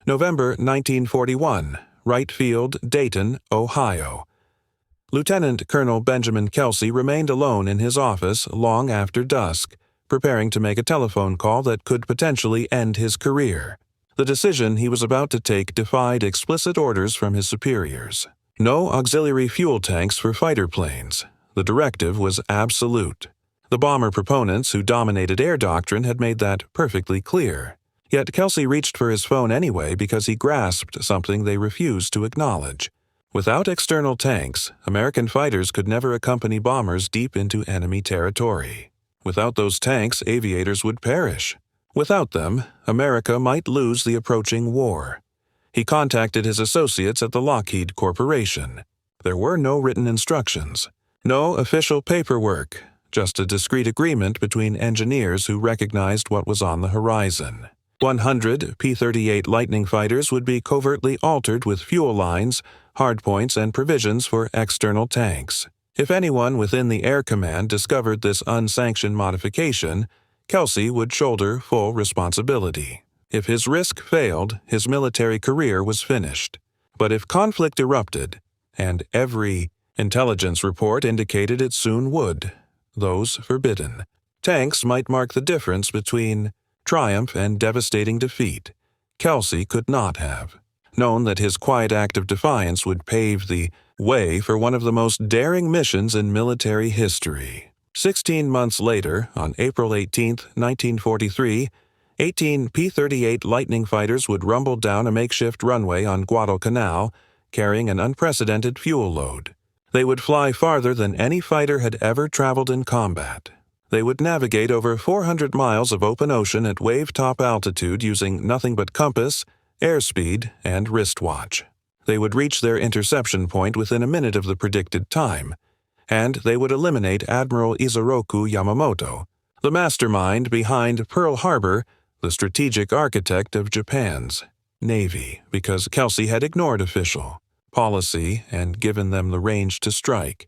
November 1941, Wright Field, Dayton, Ohio. Lieutenant Colonel Benjamin Kelsey remained alone in his office long after dusk, preparing to make a telephone call that could potentially end his career. The decision he was about to take defied explicit orders from his superiors. No auxiliary fuel tanks for fighter planes. The directive was absolute. The bomber proponents who dominated air doctrine had made that perfectly clear. Yet Kelsey reached for his phone anyway because he grasped something they refused to acknowledge. Without external tanks, American fighters could never accompany bombers deep into enemy territory. Without those tanks, aviators would perish. Without them, America might lose the approaching war. He contacted his associates at the Lockheed Corporation. There were no written instructions, no official paperwork, just a discreet agreement between engineers who recognized what was on the horizon. 100 P-38 Lightning fighters would be covertly altered with fuel lines, hardpoints, and provisions for external tanks. If anyone within the Air Command discovered this unsanctioned modification, Kelsey would shoulder full responsibility. If his risk failed, his military career was finished. But if conflict erupted, and every intelligence report indicated it soon would, those forbidden, tanks might mark the difference between triumph and devastating defeat. Kelsey could not have known that his quiet act of defiance would pave the way for one of the most daring missions in military history. 16 months later, on April 18, 1943, 18 P-38 Lightning fighters would rumble down a makeshift runway on Guadalcanal, carrying an unprecedented fuel load. They would fly farther than any fighter had ever traveled in combat. They would navigate over 400 miles of open ocean at wave-top altitude using nothing but compass, airspeed, and wristwatch. They would reach their interception point within a minute of the predicted time, and they would eliminate Admiral Isoroku Yamamoto, the mastermind behind Pearl Harbor, the strategic architect of Japan's Navy, because Kelsey had ignored official policy and given them the range to strike.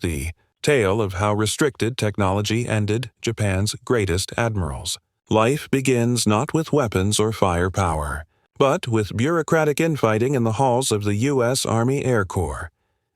The tale of how restricted technology ended Japan's greatest admirals. Life begins not with weapons or firepower, but with bureaucratic infighting in the halls of the U.S. Army Air Corps.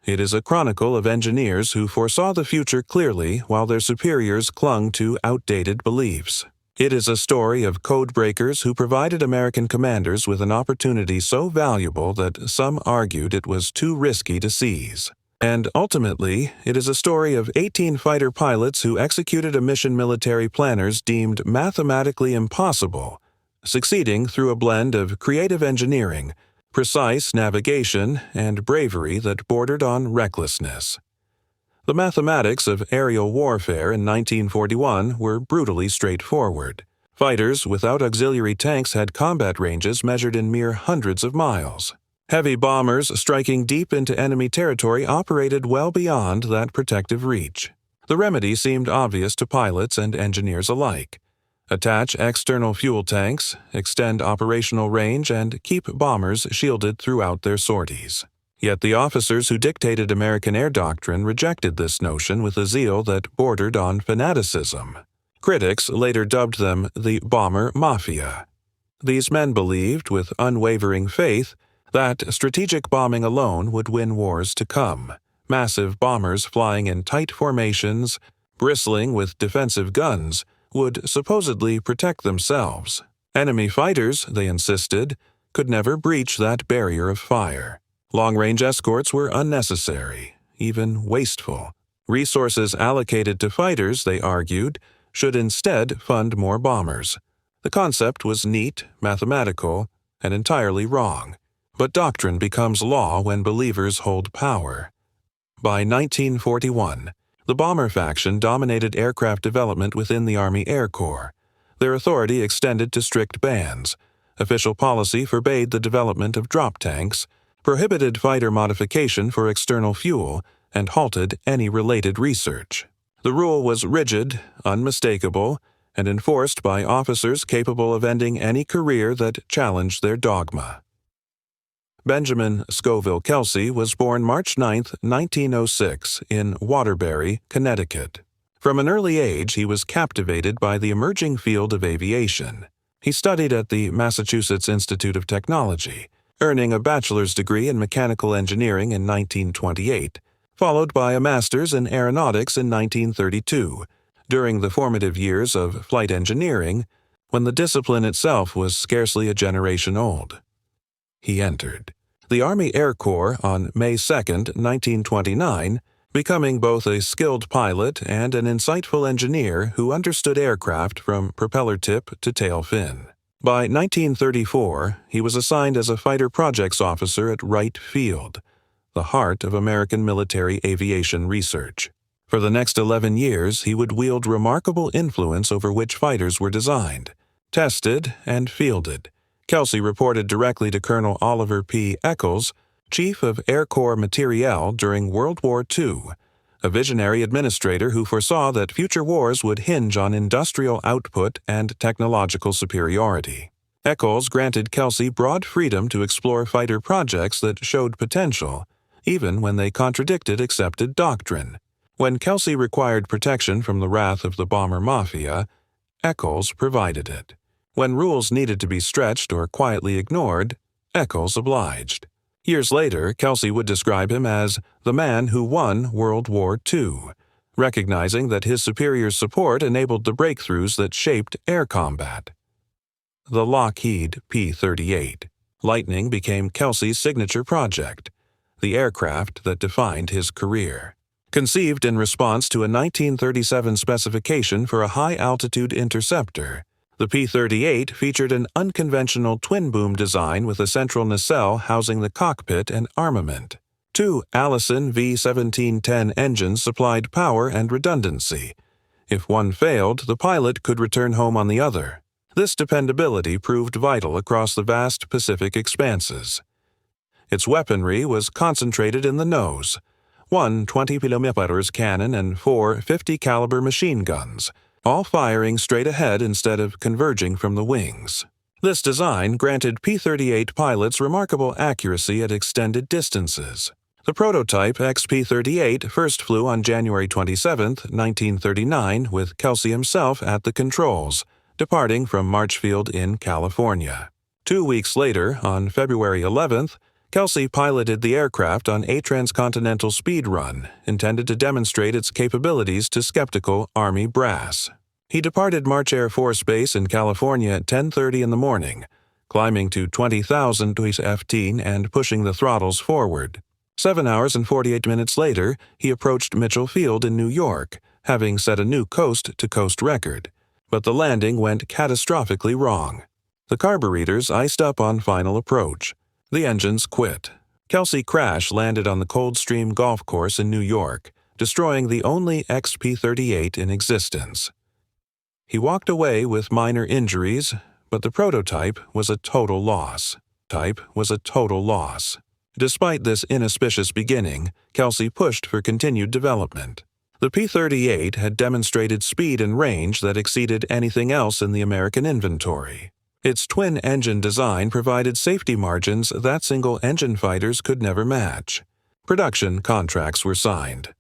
It is a chronicle of engineers who foresaw the future clearly while their superiors clung to outdated beliefs. It is a story of codebreakers who provided American commanders with an opportunity so valuable that some argued it was too risky to seize. And ultimately, it is a story of 18 fighter pilots who executed a mission military planners deemed mathematically impossible, succeeding through a blend of creative engineering, precise navigation, and bravery that bordered on recklessness. The mathematics of aerial warfare in 1941 were brutally straightforward. Fighters without auxiliary tanks had combat ranges measured in mere hundreds of miles. Heavy bombers striking deep into enemy territory operated well beyond that protective reach. The remedy seemed obvious to pilots and engineers alike. Attach external fuel tanks, extend operational range, and keep bombers shielded throughout their sorties. Yet the officers who dictated American air doctrine rejected this notion with a zeal that bordered on fanaticism. Critics later dubbed them the Bomber Mafia. These men believed, with unwavering faith, that strategic bombing alone would win wars to come. Massive bombers flying in tight formations, bristling with defensive guns, would supposedly protect themselves. Enemy fighters, they insisted, could never breach that barrier of fire. Long-range escorts were unnecessary, even wasteful. Resources allocated to fighters, they argued, should instead fund more bombers. The concept was neat, mathematical, and entirely wrong. But doctrine becomes law when believers hold power. By 1941, the bomber faction dominated aircraft development within the Army Air Corps. Their authority extended to strict bans. Official policy forbade the development of drop tanks, prohibited fighter modification for external fuel, and halted any related research. The rule was rigid, unmistakable, and enforced by officers capable of ending any career that challenged their dogma. Benjamin Scoville Kelsey was born March 9, 1906, in Waterbury, Connecticut. From an early age, he was captivated by the emerging field of aviation. He studied at the Massachusetts Institute of Technology, earning a bachelor's degree in mechanical engineering in 1928, followed by a master's in aeronautics in 1932, during the formative years of flight engineering, when the discipline itself was scarcely a generation old. He entered the Army Air Corps on May 2, 1929, becoming both a skilled pilot and an insightful engineer who understood aircraft from propeller tip to tail fin. By 1934, he was assigned as a fighter projects officer at Wright Field, the heart of American military aviation research. For the next 11 years, he would wield remarkable influence over which fighters were designed, tested, and fielded. Kelsey reported directly to Colonel Oliver P. Eccles, Chief of Air Corps Materiel during World War II, a visionary administrator who foresaw that future wars would hinge on industrial output and technological superiority. Eccles granted Kelsey broad freedom to explore fighter projects that showed potential, even when they contradicted accepted doctrine. When Kelsey required protection from the wrath of the bomber mafia, Eccles provided it. When rules needed to be stretched or quietly ignored, Eccles obliged. Years later, Kelsey would describe him as the man who won World War II, recognizing that his superior's support enabled the breakthroughs that shaped air combat. The Lockheed P-38. Lightning became Kelsey's signature project, the aircraft that defined his career. Conceived in response to a 1937 specification for a high-altitude interceptor, the P-38 featured an unconventional twin-boom design with a central nacelle housing the cockpit and armament. Two Allison V-1710 engines supplied power and redundancy. If one failed, the pilot could return home on the other. This dependability proved vital across the vast Pacific expanses. Its weaponry was concentrated in the nose, one 20mm cannon and four 50-caliber machine guns, all firing straight ahead instead of converging from the wings. This design granted P-38 pilots remarkable accuracy at extended distances. The prototype XP-38 first flew on January 27, 1939, with Kelsey himself at the controls, departing from Marchfield in California. 2 weeks later, on February 11th, Kelsey piloted the aircraft on a transcontinental speed run, intended to demonstrate its capabilities to skeptical Army brass. He departed March Air Force Base in California at 10:30 in the morning, climbing to 20,000 ft and pushing the throttles forward. 7 hours and 48 minutes later, he approached Mitchell Field in New York, having set a new coast-to-coast record. But the landing went catastrophically wrong. The carburetors iced up on final approach. The engines quit. Kelsey crash-landed on the Coldstream Golf Course in New York, destroying the only XP-38 in existence. He walked away with minor injuries, but the prototype was a total loss. Despite this inauspicious beginning, Kelsey pushed for continued development. The P-38 had demonstrated speed and range that exceeded anything else in the American inventory. Its twin-engine design provided safety margins that single-engine fighters could never match. Production contracts were signed.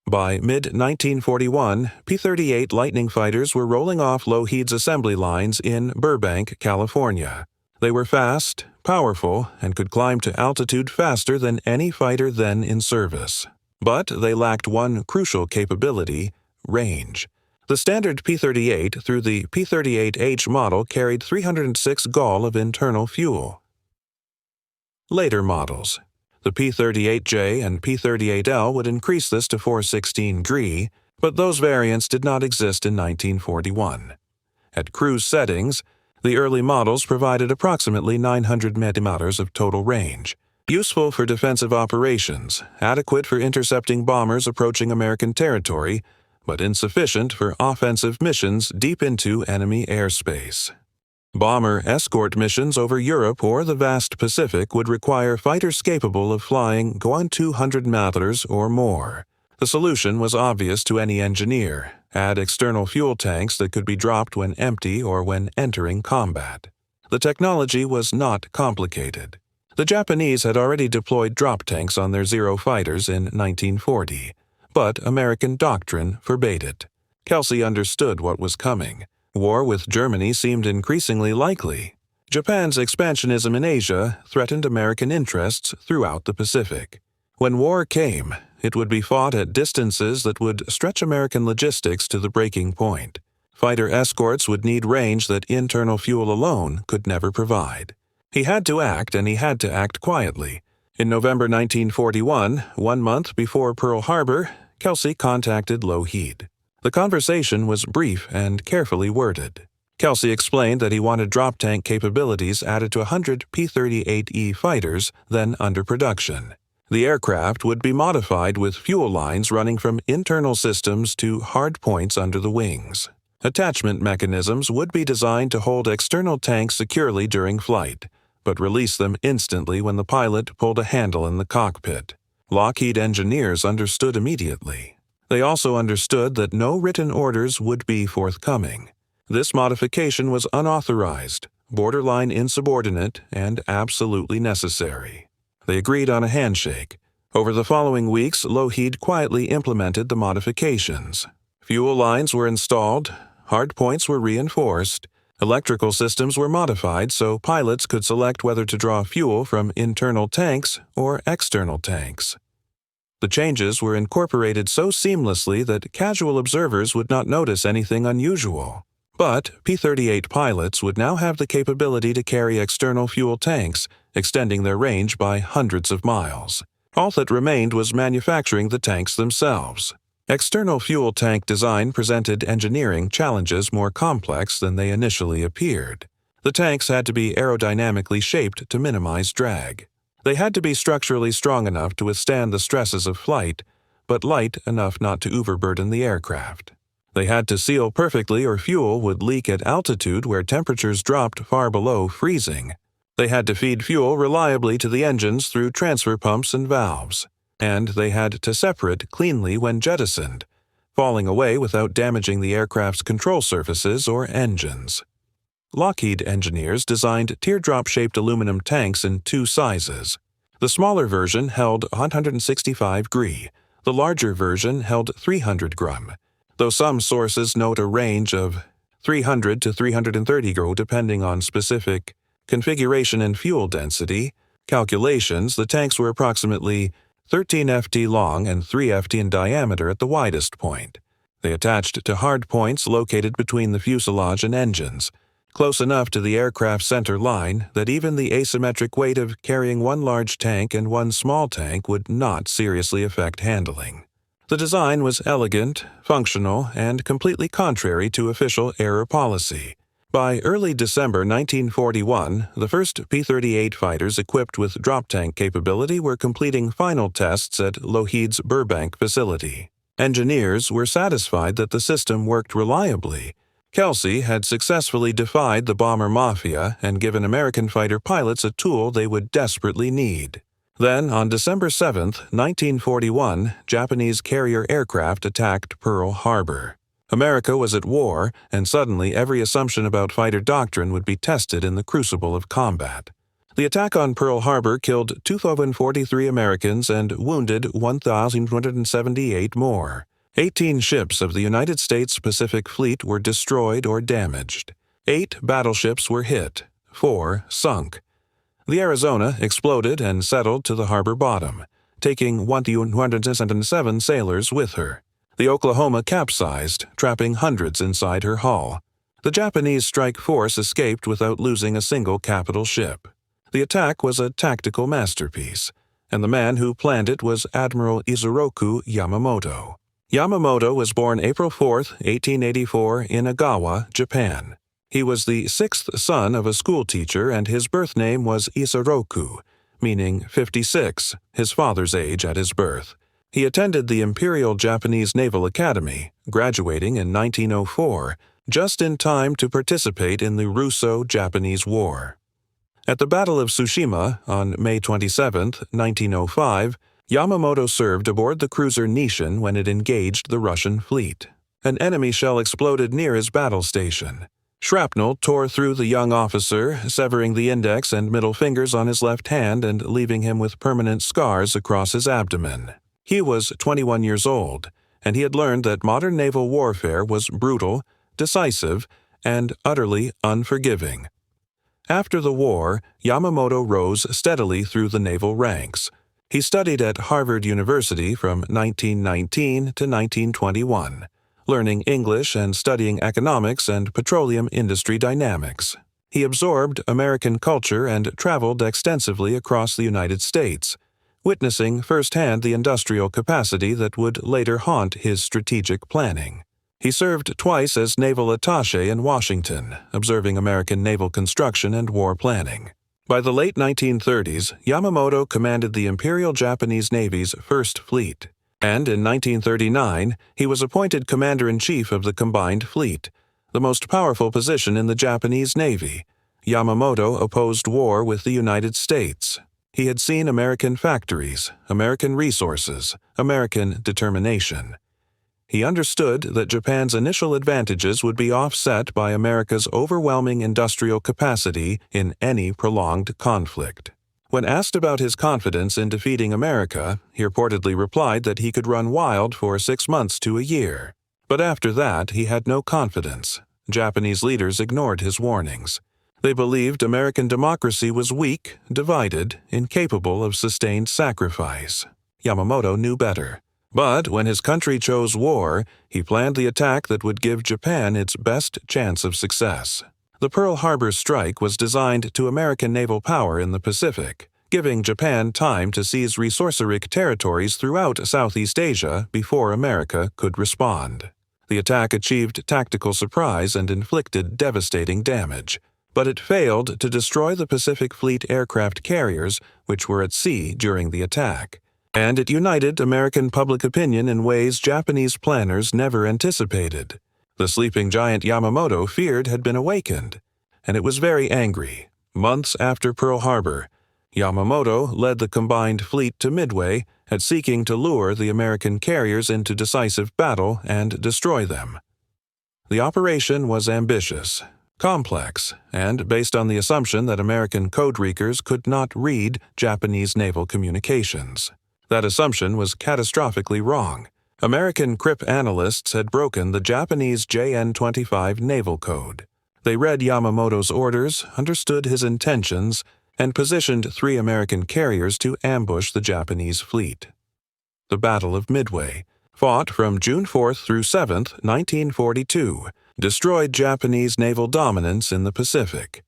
By mid-1941, P-38 Lightning fighters were rolling off Lockheed's assembly lines in Burbank, California. They were fast, powerful, and could climb to altitude faster than any fighter then in service. But they lacked one crucial capability: range. The standard P-38 through the P-38H model carried 306 gall of internal fuel. Later models, the P-38J and P-38L, would increase this to 416 gr, but those variants did not exist in 1941. At cruise settings, the early models provided approximately 900 mm of total range, useful for defensive operations, adequate for intercepting bombers approaching American territory, but insufficient for offensive missions deep into enemy airspace. Bomber escort missions over Europe or the vast Pacific would require fighters capable of flying 200 meters or more. The solution was obvious to any engineer: add external fuel tanks that could be dropped when empty or when entering combat. The technology was not complicated. The Japanese had already deployed drop tanks on their Zero fighters in 1940. But American doctrine forbade it. Kelsey understood what was coming. War with Germany seemed increasingly likely. Japan's expansionism in Asia threatened American interests throughout the Pacific. When war came, it would be fought at distances that would stretch American logistics to the breaking point. Fighter escorts would need range that internal fuel alone could never provide. He had to act, and he had to act quietly. In November 1941, 1 month before Pearl Harbor, Kelsey contacted Lougheed. The conversation was brief and carefully worded. Kelsey explained that he wanted drop tank capabilities added to 100 P-38E fighters then under production. The aircraft would be modified with fuel lines running from internal systems to hard points under the wings. Attachment mechanisms would be designed to hold external tanks securely during flight, but release them instantly when the pilot pulled a handle in the cockpit. Lockheed engineers understood immediately. They also understood that no written orders would be forthcoming. This modification was unauthorized, borderline insubordinate, and absolutely necessary. They agreed on a handshake. Over the following weeks, Lougheed quietly implemented the modifications. Fuel lines were installed, hard points were reinforced, electrical systems were modified so pilots could select whether to draw fuel from internal tanks or external tanks. The changes were incorporated so seamlessly that casual observers would not notice anything unusual. But P-38 pilots would now have the capability to carry external fuel tanks, extending their range by hundreds of miles. All that remained was manufacturing the tanks themselves. External fuel tank design presented engineering challenges more complex than they initially appeared. The tanks had to be aerodynamically shaped to minimize drag. They had to be structurally strong enough to withstand the stresses of flight, but light enough not to overburden the aircraft. They had to seal perfectly or fuel would leak at altitude where temperatures dropped far below freezing. They had to feed fuel reliably to the engines through transfer pumps and valves. And they had to separate cleanly when jettisoned, falling away without damaging the aircraft's control surfaces or engines. Lockheed engineers designed teardrop-shaped aluminum tanks in 2 sizes. The smaller version held 165 gr. The larger version held 300 gr, though some sources note a range of 300 to 330 gr depending on specific configuration and fuel density. Calculations, the tanks were approximately 13 ft long and 3 ft in diameter at the widest point. They attached to hard points located between the fuselage and engines, close enough to the aircraft's center line that even the asymmetric weight of carrying 1 large tank and 1 small tank would not seriously affect handling. The design was elegant, functional, and completely contrary to official air policy. By early December 1941, the first P-38 fighters equipped with drop tank capability were completing final tests at Lougheed's Burbank facility. Engineers were satisfied that the system worked reliably. Kelsey had successfully defied the bomber mafia and given American fighter pilots a tool they would desperately need. Then, on December 7, 1941, Japanese carrier aircraft attacked Pearl Harbor. America was at war, and suddenly every assumption about fighter doctrine would be tested in the crucible of combat. The attack on Pearl Harbor killed 2,043 Americans and wounded 1,278 more. 18 ships of the United States Pacific Fleet were destroyed or damaged. 8 battleships were hit. 4 sunk. The Arizona exploded and settled to the harbor bottom, taking 1,207 sailors with her. The Oklahoma capsized, trapping hundreds inside her hull. The Japanese strike force escaped without losing a single capital ship. The attack was a tactical masterpiece, and the man who planned it was Admiral Isoroku Yamamoto. Yamamoto was born April 4, 1884, in Agawa, Japan. He was the 6th son of a schoolteacher, and his birth name was Isoroku, meaning 56, his father's age at his birth. He attended the Imperial Japanese Naval Academy, graduating in 1904, just in time to participate in the Russo-Japanese War. At the Battle of Tsushima on May 27, 1905, Yamamoto served aboard the cruiser Nishin when it engaged the Russian fleet. An enemy shell exploded near his battle station. Shrapnel tore through the young officer, severing the index and middle fingers on his left hand and leaving him with permanent scars across his abdomen. He was 21 years old, and he had learned that modern naval warfare was brutal, decisive, and utterly unforgiving. After the war, Yamamoto rose steadily through the naval ranks. He studied at Harvard University from 1919 to 1921, learning English and studying economics and petroleum industry dynamics. He absorbed American culture and traveled extensively across the United States, witnessing firsthand the industrial capacity that would later haunt his strategic planning. He served twice as naval attaché in Washington, observing American naval construction and war planning. By the late 1930s, Yamamoto commanded the Imperial Japanese Navy's First Fleet, and in 1939 he was appointed Commander-in-Chief of the Combined Fleet, the most powerful position in the Japanese Navy. Yamamoto opposed war with the United States. He had seen American factories, American resources, American determination. He understood that Japan's initial advantages would be offset by America's overwhelming industrial capacity in any prolonged conflict. When asked about his confidence in defeating America, he reportedly replied that he could run wild for 6 months to a year. But after that, he had no confidence. Japanese leaders ignored his warnings. They believed American democracy was weak, divided, incapable of sustained sacrifice. Yamamoto knew better. But when his country chose war, he planned the attack that would give Japan its best chance of success. The Pearl Harbor strike was designed to American naval power in the Pacific, giving Japan time to seize resourceric territories throughout Southeast Asia before America could respond. The attack achieved tactical surprise and inflicted devastating damage, but it failed to destroy the Pacific Fleet aircraft carriers which were at sea during the attack. And it united American public opinion in ways Japanese planners never anticipated. The sleeping giant Yamamoto feared had been awakened, and it was very angry. Months after Pearl Harbor, Yamamoto led the combined fleet to Midway, seeking to lure the American carriers into decisive battle and destroy them. The operation was ambitious, complex, and based on the assumption that American codebreakers could not read Japanese naval communications. That assumption was catastrophically wrong. American cryptanalysts had broken the Japanese JN-25 naval code. They read Yamamoto's orders, understood his intentions, and positioned 3 American carriers to ambush the Japanese fleet. The Battle of Midway, fought from June 4th through 7th, 1942, destroyed Japanese naval dominance in the Pacific.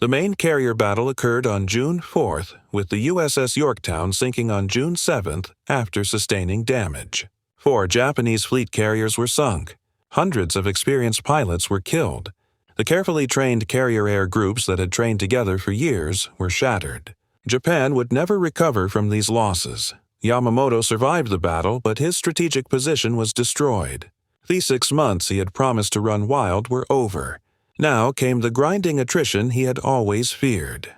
The main carrier battle occurred on June 4th, with the USS Yorktown sinking on June 7th after sustaining damage. 4 Japanese fleet carriers were sunk. Hundreds of experienced pilots were killed. The carefully trained carrier air groups that had trained together for years were shattered. Japan would never recover from these losses. Yamamoto survived the battle, but his strategic position was destroyed. The 6 months he had promised to run wild were over. Now came the grinding attrition he had always feared.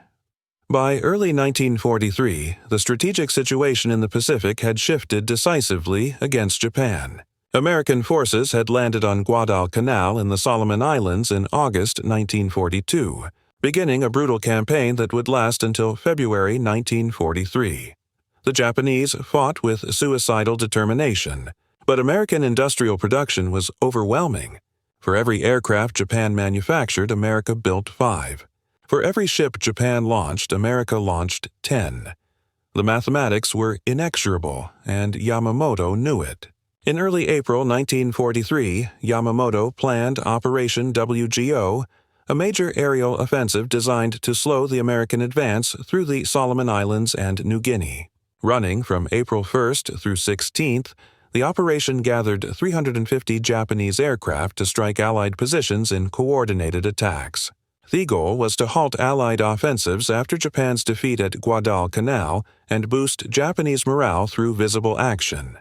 By early 1943, the strategic situation in the Pacific had shifted decisively against Japan. American forces had landed on Guadalcanal in the Solomon Islands in August 1942, beginning a brutal campaign that would last until February 1943. The Japanese fought with suicidal determination, but American industrial production was overwhelming. For every aircraft Japan manufactured, America built 5. For every ship Japan launched, America launched 10. The mathematics were inexorable, and Yamamoto knew it. In early April 1943, Yamamoto planned Operation WGO, a major aerial offensive designed to slow the American advance through the Solomon Islands and New Guinea. Running from April 1st through 16th, the operation gathered 350 Japanese aircraft to strike Allied positions in coordinated attacks. The goal was to halt Allied offensives after Japan's defeat at Guadalcanal and boost Japanese morale through visible action.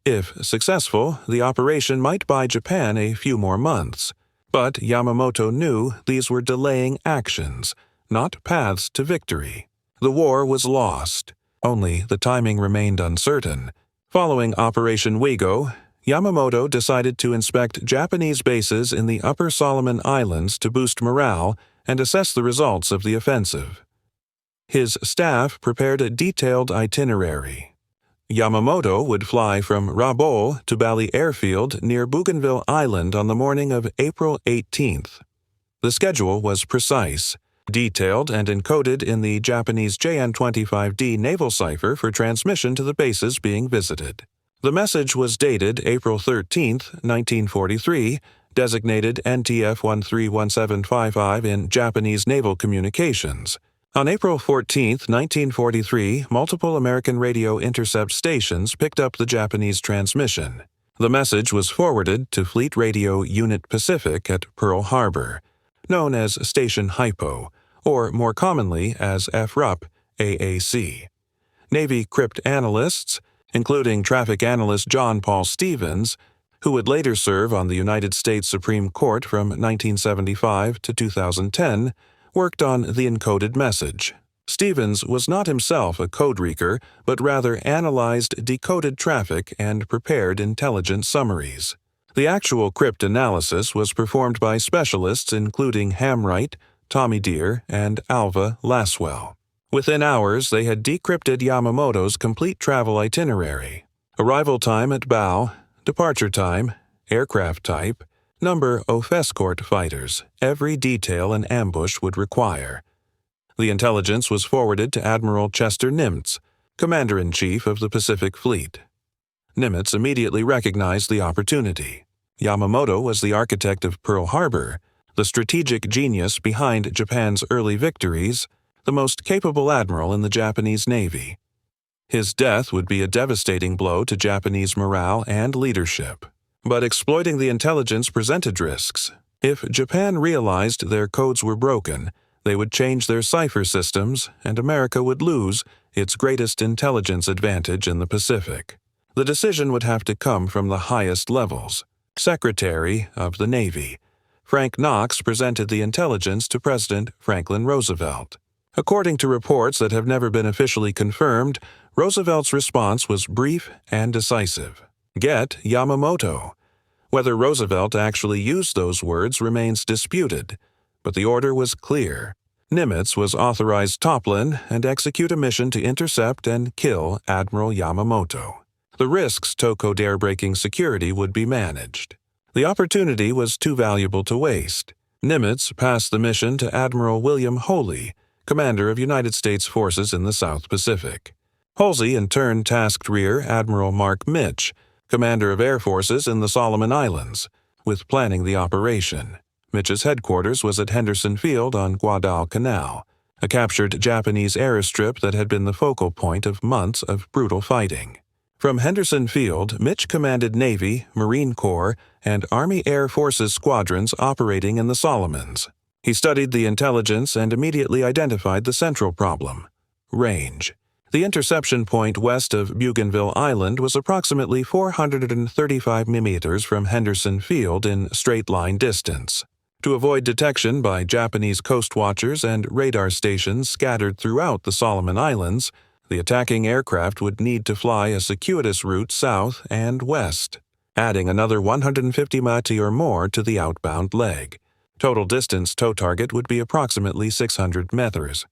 If successful, the operation might buy Japan a few more months, but Yamamoto knew these were delaying actions, not paths to victory. The war was lost. Only the timing remained uncertain. Following Operation WGO, Yamamoto decided to inspect Japanese bases in the Upper Solomon Islands to boost morale and assess the results of the offensive. His staff prepared a detailed itinerary. Yamamoto would fly from Rabaul to Bali Airfield near Bougainville Island on the morning of April 18th. The schedule was precise, detailed and encoded in the Japanese JN-25D naval cipher for transmission to the bases being visited. The message was dated April 13, 1943, designated NTF-131755 in Japanese naval communications. On April 14, 1943, multiple American radio intercept stations picked up the Japanese transmission. The message was forwarded to Fleet Radio Unit Pacific at Pearl Harbor, known as Station Hypo, or more commonly as FRUP AAC. Navy crypt analysts, including traffic analyst John Paul Stevens, who would later serve on the United States Supreme Court from 1975 to 2010, worked on the encoded message. Stevens was not himself a codebreaker, but rather analyzed decoded traffic and prepared intelligence summaries. The actual crypt analysis was performed by specialists including Hamright, Tommy Deere, and Alva Laswell. Within hours, they had decrypted Yamamoto's complete travel itinerary: arrival time at bow, departure time, aircraft type, number of escort fighters, every detail an ambush would require. The intelligence was forwarded to Admiral Chester Nimitz, Commander-in-Chief of the Pacific Fleet. Nimitz immediately recognized the opportunity. Yamamoto was the architect of Pearl Harbor, the strategic genius behind Japan's early victories, the most capable admiral in the Japanese Navy. His death would be a devastating blow to Japanese morale and leadership. But exploiting the intelligence presented risks. If Japan realized their codes were broken, they would change their cipher systems, and America would lose its greatest intelligence advantage in the Pacific. The decision would have to come from the highest levels. Secretary of the Navy Frank Knox presented the intelligence to President Franklin Roosevelt. According to reports that have never been officially confirmed, Roosevelt's response was brief and decisive: "Get Yamamoto." Whether Roosevelt actually used those words remains disputed, but the order was clear. Nimitz was authorized topline and execute a mission to intercept and kill Admiral Yamamoto. The risks to codebreaking security would be managed. The opportunity was too valuable to waste. Nimitz passed the mission to Admiral William Holey, commander of United States forces in the South Pacific. Holey in turn tasked Rear Admiral Mark Mitch, commander of air forces in the Solomon Islands, with planning the operation. Mitch's headquarters was at Henderson Field on Guadalcanal, a captured Japanese airstrip that had been the focal point of months of brutal fighting. From Henderson Field, Mitch commanded Navy, Marine Corps, and Army Air Forces squadrons operating in the Solomons. He studied the intelligence and immediately identified the central problem: range. The interception point west of Bougainville Island was approximately 435 meters from Henderson Field in straight-line distance. To avoid detection by Japanese coast watchers and radar stations scattered throughout the Solomon Islands, the attacking aircraft would need to fly a circuitous route south and west, adding another 150 mati or more to the outbound leg. Total distance tow target would be approximately 600 meters.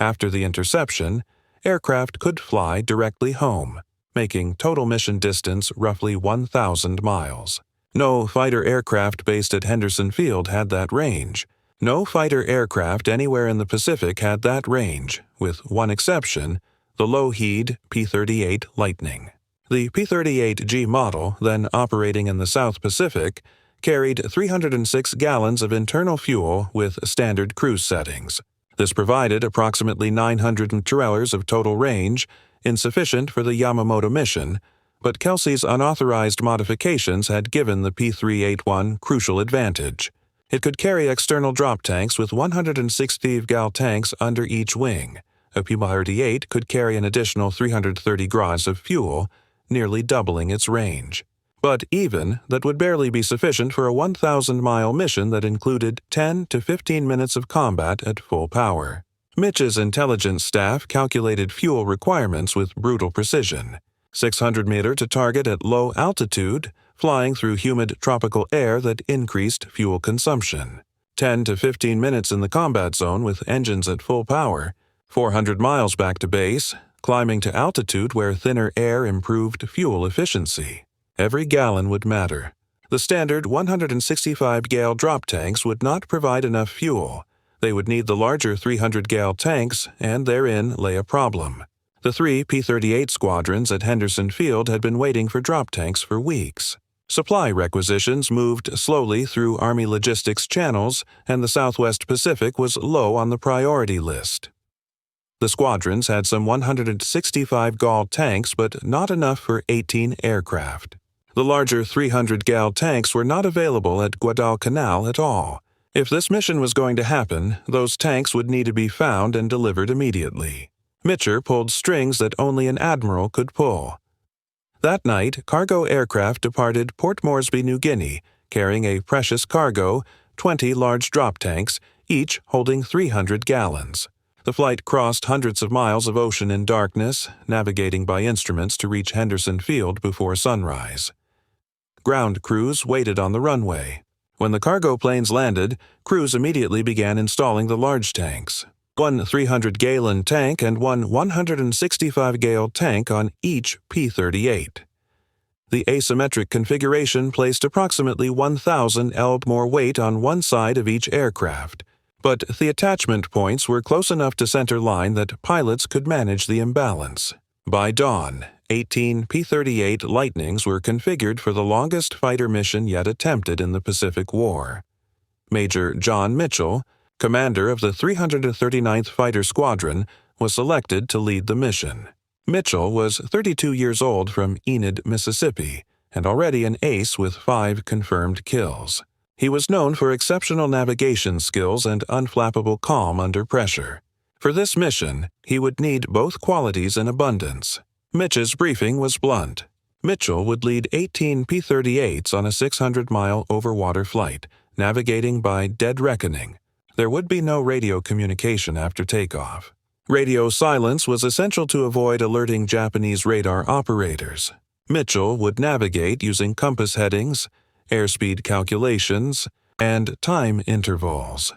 After the interception, aircraft could fly directly home, making total mission distance roughly 1,000 miles. No fighter aircraft based at Henderson Field had that range. No fighter aircraft anywhere in the Pacific had that range, with one exception: the Lockheed P-38 Lightning. The P-38G model, then operating in the South Pacific, carried 306 gallons of internal fuel with standard cruise settings. This provided approximately 902 hours of total range, insufficient for the Yamamoto mission, but Kelsey's unauthorized modifications had given the P-381 crucial advantage. It could carry external drop tanks with 160 gal tanks under each wing. A P-38 could carry an additional 330 gras of fuel, nearly doubling its range. But even that would barely be sufficient for a 1,000-mile mission that included 10 to 15 minutes of combat at full power. Mitch's intelligence staff calculated fuel requirements with brutal precision: 600 meter to target at low altitude, flying through humid tropical air that increased fuel consumption; 10 to 15 minutes in the combat zone with engines at full power; 400 miles back to base, climbing to altitude where thinner air improved fuel efficiency. Every gallon would matter. The standard 165-gallon drop tanks would not provide enough fuel. They would need the larger 300-gallon tanks, and therein lay a problem. The 3 P-38 squadrons at Henderson Field had been waiting for drop tanks for weeks. Supply requisitions moved slowly through Army logistics channels, and the Southwest Pacific was low on the priority list. The squadrons had some 165-gallon tanks, but not enough for 18 aircraft. The larger 300-gallon tanks were not available at Guadalcanal at all. If this mission was going to happen, those tanks would need to be found and delivered immediately. Mitcher pulled strings that only an admiral could pull. That night, cargo aircraft departed Port Moresby, New Guinea, carrying a precious cargo, 20 large drop tanks, each holding 300 gallons. The flight crossed hundreds of miles of ocean in darkness, navigating by instruments to reach Henderson Field before sunrise. Ground crews waited on the runway. When the cargo planes landed, crews immediately began installing the large tanks. One 300-gallon tank and one 165-gallon tank on each P-38. The asymmetric configuration placed approximately 1,000 lb more weight on one side of each aircraft, but the attachment points were close enough to center line that pilots could manage the imbalance. By dawn, 18 P-38 Lightnings were configured for the longest fighter mission yet attempted in the Pacific War. Major John Mitchell, commander of the 339th Fighter Squadron, was selected to lead the mission. Mitchell was 32 years old from Enid, Mississippi, and already an ace with 5 confirmed kills. He was known for exceptional navigation skills and unflappable calm under pressure. For this mission, he would need both qualities in abundance. Mitch's briefing was blunt. Mitchell would lead 18 P-38s on a 600-mile over-water flight, navigating by dead reckoning. There would be no radio communication after takeoff. Radio silence was essential to avoid alerting Japanese radar operators. Mitchell would navigate using compass headings, airspeed calculations, and time intervals.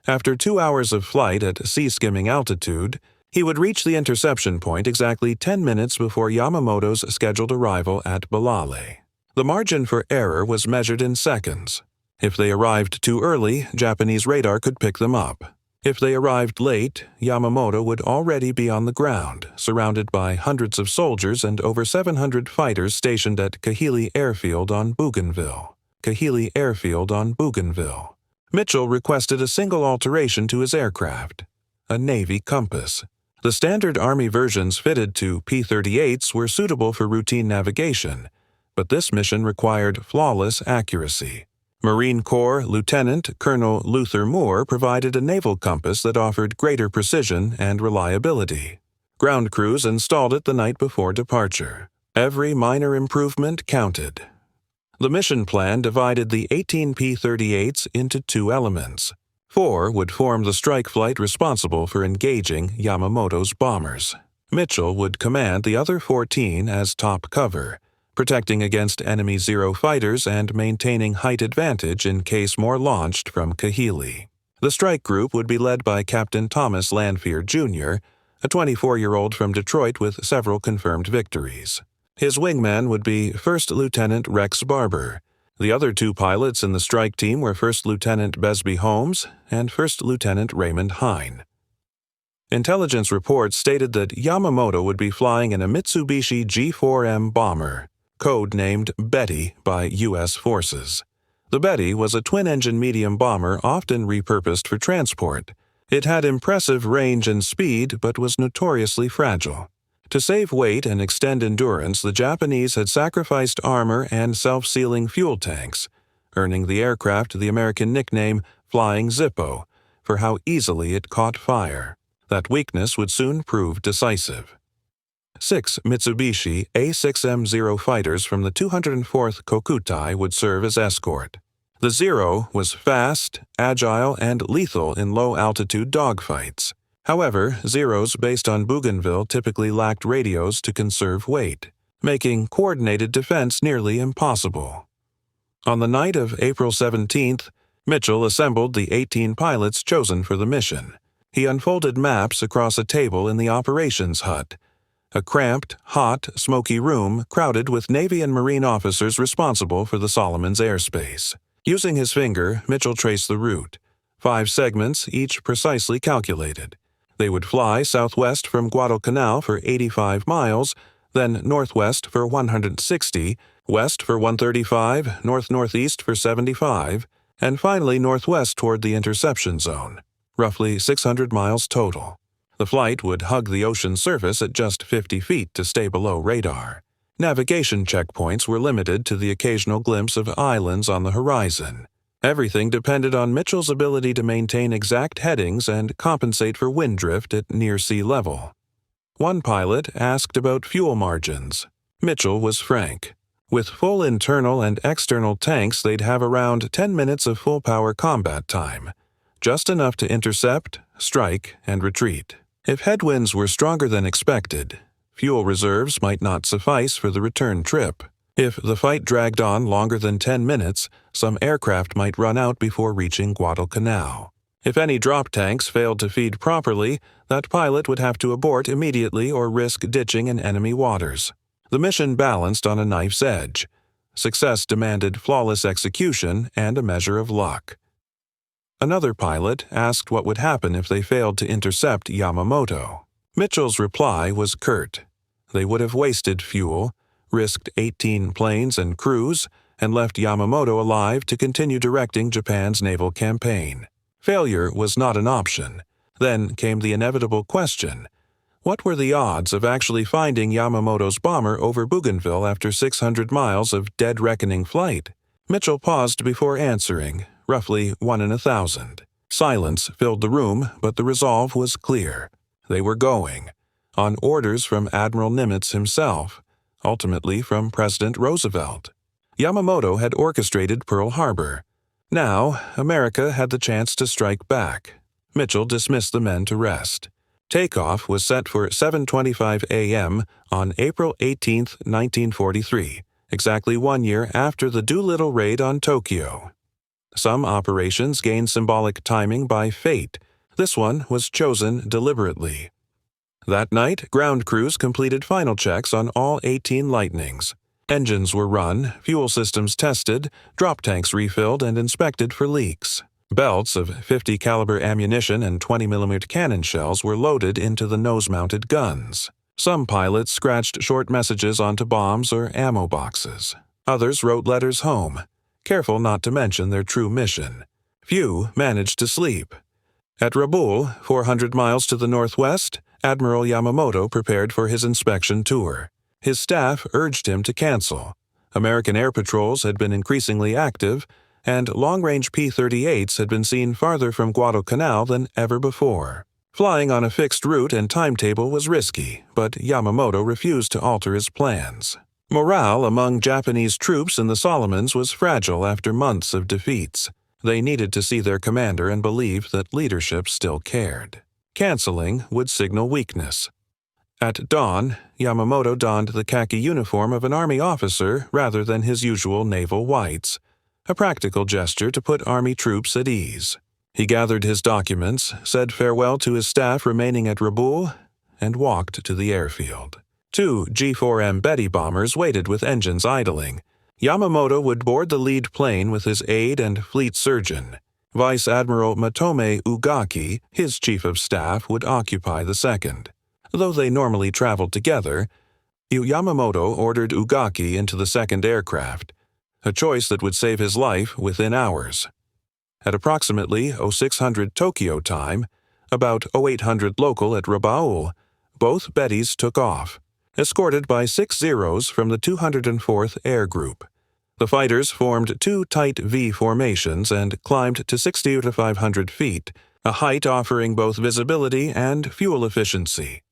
After 2 hours of flight at sea-skimming altitude, he would reach the interception point exactly 10 minutes before Yamamoto's scheduled arrival at Balale. The margin for error was measured in seconds. If they arrived too early, Japanese radar could pick them up. If they arrived late, Yamamoto would already be on the ground, surrounded by hundreds of soldiers and over 700 fighters stationed at Kahili Airfield on Bougainville. Mitchell requested a single alteration to his aircraft: a Navy compass. The standard Army versions fitted to P-38s were suitable for routine navigation, but this mission required flawless accuracy. Marine Corps Lieutenant Colonel Luther Moore provided a naval compass that offered greater precision and reliability. Ground crews installed it the night before departure. Every minor improvement counted. The mission plan divided the 18 P-38s into 2 elements. 4 would form the strike flight responsible for engaging Yamamoto's bombers. Mitchell would command the other 14 as top cover, protecting against enemy Zero fighters and maintaining height advantage in case more launched from Kahili. The strike group would be led by Captain Thomas Lanphier, Jr., a 24-year-old from Detroit with several confirmed victories. His wingman would be First Lieutenant Rex Barber. The other 2 pilots in the strike team were First Lieutenant Besby Holmes and First Lieutenant Raymond Hine. Intelligence reports stated that Yamamoto would be flying in a Mitsubishi G4M bomber, code-named Betty by U.S. forces. The Betty was a twin-engine medium bomber often repurposed for transport. It had impressive range and speed, but was notoriously fragile. To save weight and extend endurance, the Japanese had sacrificed armor and self-sealing fuel tanks, earning the aircraft the American nickname Flying Zippo for how easily it caught fire. That weakness would soon prove decisive. 6 Mitsubishi A6M0 fighters from the 204th Kokutai would serve as escort. The Zero was fast, agile, and lethal in low-altitude dogfights. However, Zeros based on Bougainville typically lacked radios to conserve weight, making coordinated defense nearly impossible. On the night of April 17th, Mitchell assembled the 18 pilots chosen for the mission. He unfolded maps across a table in the operations hut. A cramped, hot, smoky room crowded with Navy and Marine officers responsible for the Solomons' airspace. Using his finger, Mitchell traced the route. 5 segments, each precisely calculated. They would fly southwest from Guadalcanal for 85 miles, then northwest for 160, west for 135, north-northeast for 75, and finally northwest toward the interception zone, roughly 600 miles total. The flight would hug the ocean surface at just 50 feet to stay below radar. Navigation checkpoints were limited to the occasional glimpse of islands on the horizon. Everything depended on Mitchell's ability to maintain exact headings and compensate for wind drift at near sea level. One pilot asked about fuel margins. Mitchell was frank. With full internal and external tanks, they'd have around 10 minutes of full-power combat time, just enough to intercept, strike, and retreat. If headwinds were stronger than expected, fuel reserves might not suffice for the return trip. If the fight dragged on longer than 10 minutes, some aircraft might run out before reaching Guadalcanal. If any drop tanks failed to feed properly, that pilot would have to abort immediately or risk ditching in enemy waters. The mission balanced on a knife's edge. Success demanded flawless execution and a measure of luck. Another pilot asked what would happen if they failed to intercept Yamamoto. Mitchell's reply was curt. They would have wasted fuel, risked 18 planes and crews, and left Yamamoto alive to continue directing Japan's naval campaign. Failure was not an option. Then came the inevitable question. What were the odds of actually finding Yamamoto's bomber over Bougainville after 600 miles of dead reckoning flight? Mitchell paused before answering, roughly 1 in 1,000. Silence filled the room, but the resolve was clear. They were going, on orders from Admiral Nimitz himself, ultimately from President Roosevelt. Yamamoto had orchestrated Pearl Harbor. Now, America had the chance to strike back. Mitchell dismissed the men to rest. Takeoff was set for 7:25 a.m. on April 18, 1943, exactly 1 year after the Doolittle raid on Tokyo. Some operations gain symbolic timing by fate. This one was chosen deliberately. That night, ground crews completed final checks on all 18 Lightnings. Engines were run, fuel systems tested, drop tanks refilled and inspected for leaks. Belts of .50 caliber ammunition and 20mm cannon shells were loaded into the nose-mounted guns. Some pilots scratched short messages onto bombs or ammo boxes. Others wrote letters home, careful not to mention their true mission. Few managed to sleep. At Rabaul, 400 miles to the northwest, Admiral Yamamoto prepared for his inspection tour. His staff urged him to cancel. American air patrols had been increasingly active, and long-range P-38s had been seen farther from Guadalcanal than ever before. Flying on a fixed route and timetable was risky, but Yamamoto refused to alter his plans. Morale among Japanese troops in the Solomons was fragile after months of defeats. They needed to see their commander and believe that leadership still cared. Canceling would signal weakness. At dawn, Yamamoto donned the khaki uniform of an Army officer rather than his usual naval whites, a practical gesture to put Army troops at ease. He gathered his documents, said farewell to his staff remaining at Rabaul, and walked to the airfield. 2 G-4M Betty bombers waited with engines idling. Yamamoto would board the lead plane with his aide and fleet surgeon. Vice Admiral Matome Ugaki, his chief of staff, would occupy the second. Though they normally traveled together, Yamamoto ordered Ugaki into the second aircraft, a choice that would save his life within hours. At approximately 0600 Tokyo time, about 0800 local at Rabaul, both Bettys took off, escorted by 6 Zeros from the 204th Air Group. The fighters formed 2 tight V formations and climbed to 60 to 500 feet, a height offering both visibility and fuel efficiency.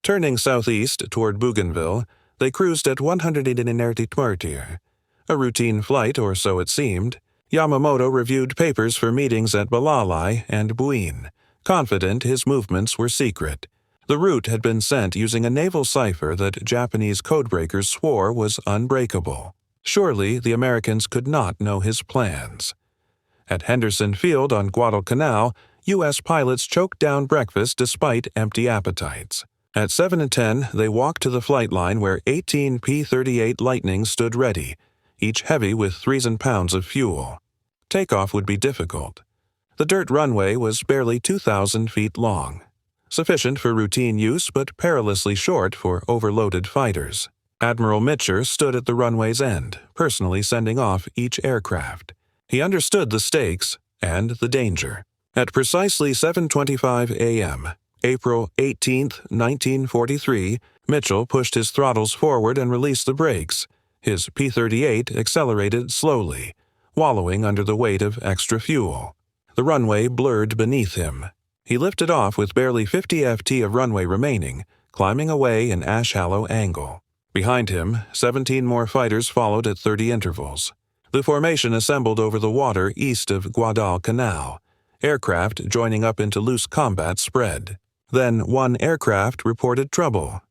Turning southeast toward Bougainville, they cruised at 180 a routine flight, or so it seemed. Yamamoto reviewed papers for meetings at Balalai and Buin, confident his movements were secret. The route had been sent using a naval cipher that Japanese codebreakers swore was unbreakable. Surely the Americans could not know his plans. At Henderson Field on Guadalcanal, U.S. pilots choked down breakfast despite empty appetites. At 7:10, they walked to the flight line where 18 P-38 Lightnings stood ready, each heavy with 3,000 pounds of fuel. Takeoff would be difficult. The dirt runway was barely 2,000 feet long, sufficient for routine use but perilously short for overloaded fighters. Admiral Mitcher stood at the runway's end, personally sending off each aircraft. He understood the stakes and the danger. At precisely 7:25 a.m., April 18, 1943, Mitchell pushed his throttles forward and released the brakes. His P-38 accelerated slowly, wallowing under the weight of extra fuel. The runway blurred beneath him. He lifted off with barely 50 ft of runway remaining, climbing away an ash-hallow angle. Behind him, 17 more fighters followed at 30 intervals. The formation assembled over the water east of Guadalcanal. Aircraft joining up into loose combat spread. Then one aircraft reported trouble.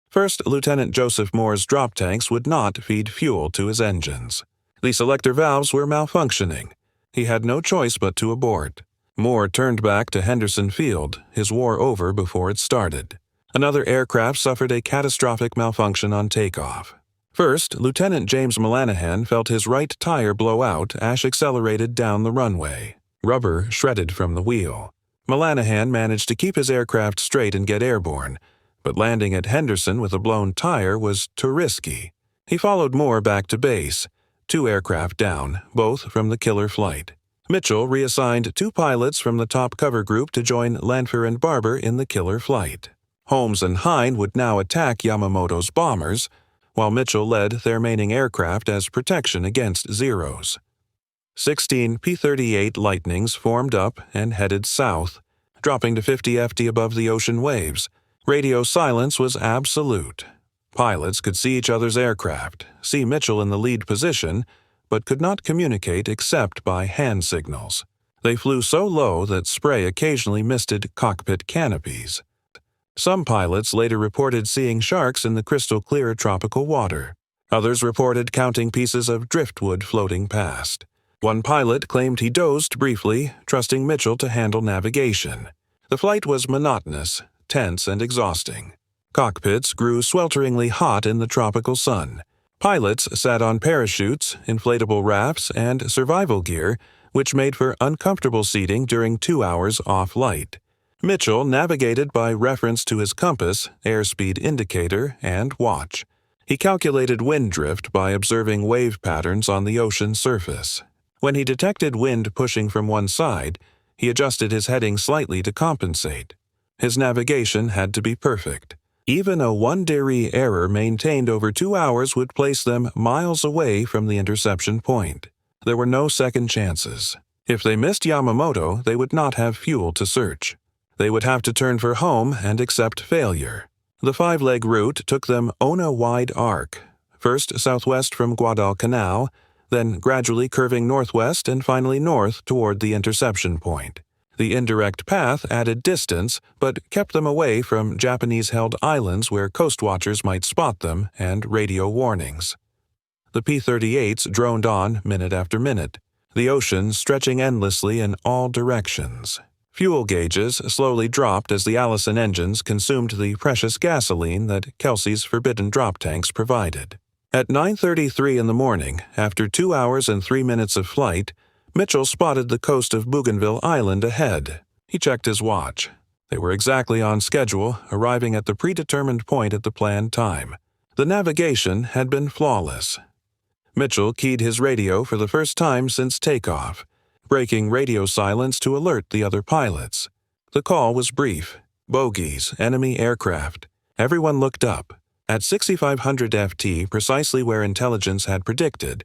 First Lieutenant Joseph Moore's drop tanks would not feed fuel to his engines. The selector valves were malfunctioning. He had no choice but to abort. Moore turned back to Henderson Field, his war over before it started. Another aircraft suffered a catastrophic malfunction on takeoff. First, Lieutenant James Mullanahan felt his right tire blow out as accelerated down the runway. Rubber shredded from the wheel. Mullanahan managed to keep his aircraft straight and get airborne, but landing at Henderson with a blown tire was too risky. He followed Moore back to base, 2 aircraft down, both from the killer flight. Mitchell reassigned 2 pilots from the top cover group to join Lanphier and Barber in the killer flight. Holmes and Hine would now attack Yamamoto's bombers, while Mitchell led their remaining aircraft as protection against Zeros. 16 P-38 Lightnings formed up and headed south, dropping to 50 ft above the ocean waves. Radio silence was absolute. Pilots could see each other's aircraft, see Mitchell in the lead position, but could not communicate except by hand signals. They flew so low that spray occasionally misted cockpit canopies. Some pilots later reported seeing sharks in the crystal-clear tropical water. Others reported counting pieces of driftwood floating past. One pilot claimed he dozed briefly, trusting Mitchell to handle navigation. The flight was monotonous, tense, and exhausting. Cockpits grew swelteringly hot in the tropical sun. Pilots sat on parachutes, inflatable rafts, and survival gear, which made for uncomfortable seating during 2 hours off-light. Mitchell navigated by reference to his compass, airspeed indicator, and watch. He calculated wind drift by observing wave patterns on the ocean surface. When he detected wind pushing from one side, he adjusted his heading slightly to compensate. His navigation had to be perfect. Even a 1° error maintained over 2 hours would place them miles away from the interception point. There were no second chances. If they missed Yamamoto, they would not have fuel to search. They would have to turn for home and accept failure. The 5-leg route took them on a wide arc, first southwest from Guadalcanal, then gradually curving northwest and finally north toward the interception point. The indirect path added distance, but kept them away from Japanese-held islands where coast watchers might spot them and radio warnings. The P-38s droned on minute after minute, the ocean stretching endlessly in all directions. Fuel gauges slowly dropped as the Allison engines consumed the precious gasoline that Kelsey's forbidden drop tanks provided. At 9:33 in the morning, after 2 hours and 3 minutes of flight, Mitchell spotted the coast of Bougainville Island ahead. He checked his watch. They were exactly on schedule, arriving at the predetermined point at the planned time. The navigation had been flawless. Mitchell keyed his radio for the first time since takeoff, breaking radio silence to alert the other pilots. The call was brief. Bogies, enemy aircraft. Everyone looked up. At 6,500 FT, precisely where intelligence had predicted,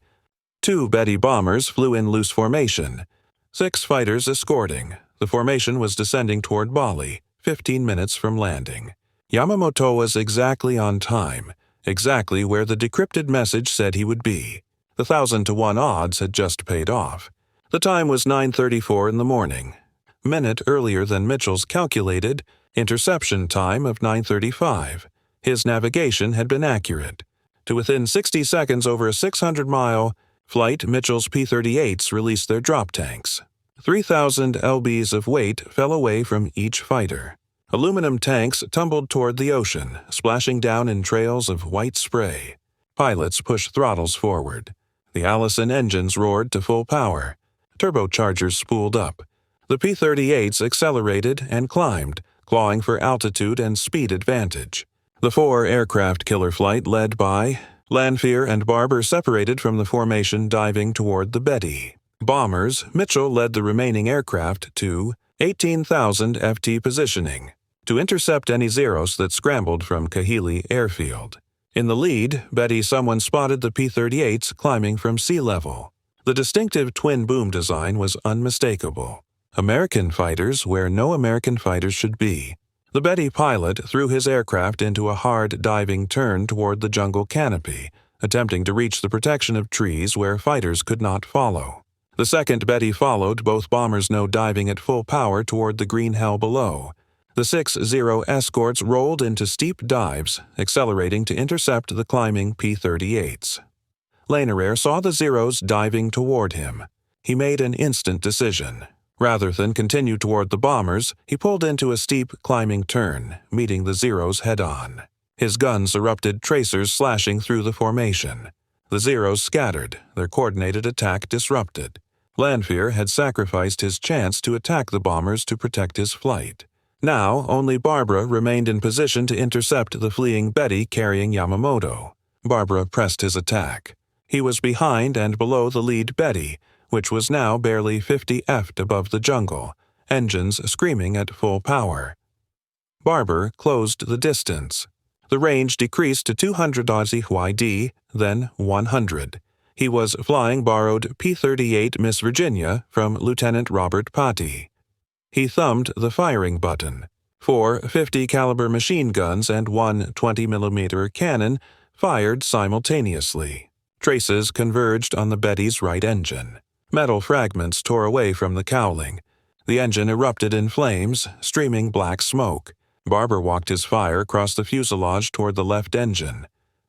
2 Betty bombers flew in loose formation, 6 fighters escorting. The formation was descending toward Bali, 15 minutes from landing. Yamamoto was exactly on time, exactly where the decrypted message said he would be. The 1,000-to-1 odds had just paid off. The time was 9:34 in the morning, minute earlier than Mitchell's calculated interception time of 9:35. His navigation had been accurate. To within 60 seconds over a 600-mile flight, Mitchell's P-38s released their drop tanks. 3,000 lbs of weight fell away from each fighter. Aluminum tanks tumbled toward the ocean, splashing down in trails of white spray. Pilots pushed throttles forward. The Allison engines roared to full power. Turbochargers spooled up. The P-38s accelerated and climbed, clawing for altitude and speed advantage. The four-aircraft killer flight led by Lanphier and Barber separated from the formation, diving toward the Betty. Bombers, Mitchell led the remaining aircraft to 18,000 FT positioning to intercept any Zeros that scrambled from Kahili Airfield. In the lead, Betty, someone spotted the P-38s climbing from sea level. The distinctive twin-boom design was unmistakable. American fighters where no American fighters should be. The Betty pilot threw his aircraft into a hard diving turn toward the jungle canopy, attempting to reach the protection of trees where fighters could not follow. The second Betty followed, both bombers no diving at full power toward the green hell below. The 6-0 escorts rolled into steep dives, accelerating to intercept the climbing P-38s. Lanerair saw the Zeros diving toward him. He made an instant decision. Rather than continue toward the bombers, he pulled into a steep climbing turn, meeting the Zeros head-on. His guns erupted tracers slashing through the formation. The Zeros scattered, their coordinated attack disrupted. Lanphier had sacrificed his chance to attack the bombers to protect his flight. Now, only Barbara remained in position to intercept the fleeing Betty carrying Yamamoto. Barbara pressed his attack. He was behind and below the lead Betty, which was now barely 50 ft above the jungle, engines screaming at full power. Barber closed the distance. The range decreased to 200 WWII, then 100. He was flying borrowed P-38 Miss Virginia from Lieutenant Robert Patti. He thumbed the firing button. 4 50 caliber machine guns and one 20mm cannon fired simultaneously. Traces converged on the Betty's right engine. Metal fragments tore away from the cowling. The engine erupted in flames, streaming black smoke. Barber walked his fire across the fuselage toward the left engine.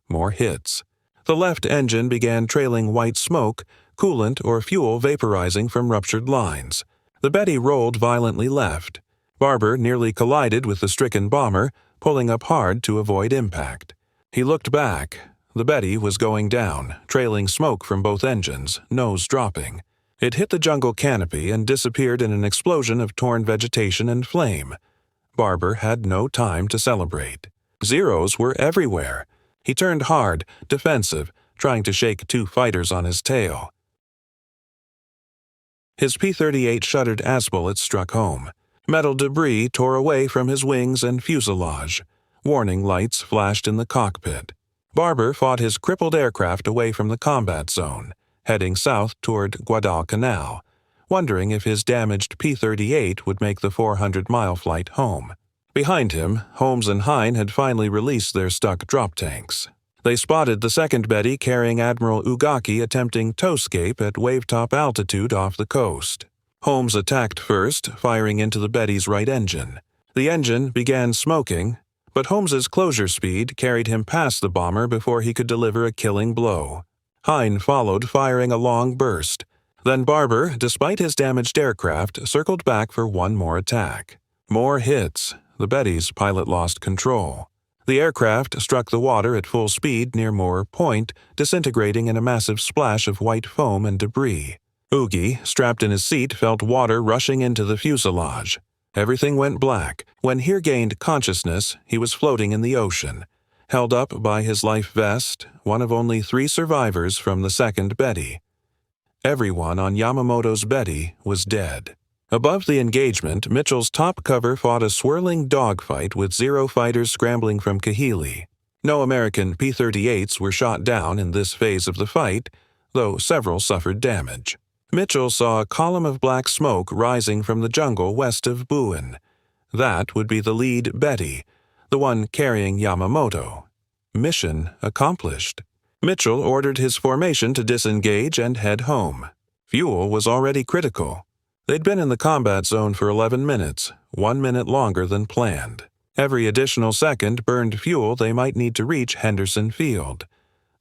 More hits. The left engine began trailing white smoke, coolant or fuel vaporizing from ruptured lines. The Betty rolled violently left. Barber nearly collided with the stricken bomber, pulling up hard to avoid impact. He looked back. The Betty was going down, trailing smoke from both engines, nose dropping. It hit the jungle canopy and disappeared in an explosion of torn vegetation and flame. Barber had no time to celebrate. Zeros were everywhere. He turned hard, defensive, trying to shake two fighters on his tail. His P-38 shuddered as bullets struck home. Metal debris tore away from his wings and fuselage. Warning lights flashed in the cockpit. Barber fought his crippled aircraft away from the combat zone, heading south toward Guadalcanal, wondering if his damaged P-38 would make the 400-mile flight home. Behind him, Holmes and Hine had finally released their stuck drop tanks. They spotted the second Betty carrying Admiral Ugaki attempting towscape at wavetop altitude off the coast. Holmes attacked first, firing into the Betty's right engine. The engine began smoking, but Holmes's closure speed carried him past the bomber before he could deliver a killing blow. Hine followed, firing a long burst. Then Barber, despite his damaged aircraft, circled back for one more attack. More hits. The Betty's pilot lost control. The aircraft struck the water at full speed near Moore Point, disintegrating in a massive splash of white foam and debris. Oogie, strapped in his seat, felt water rushing into the fuselage. Everything went black. When he regained consciousness, he was floating in the ocean, held up by his life vest, one of only 3 survivors from the second Betty. Everyone on Yamamoto's Betty was dead. Above the engagement, Mitchell's top cover fought a swirling dogfight with Zero fighters scrambling from Kahili. No American P-38s were shot down in this phase of the fight, though several suffered damage. Mitchell saw a column of black smoke rising from the jungle west of Buin. That would be the lead Betty, the one carrying Yamamoto. Mission accomplished. Mitchell ordered his formation to disengage and head home. Fuel was already critical. They'd been in the combat zone for 11 minutes, 1 minute longer than planned. Every additional second burned fuel they might need to reach Henderson Field.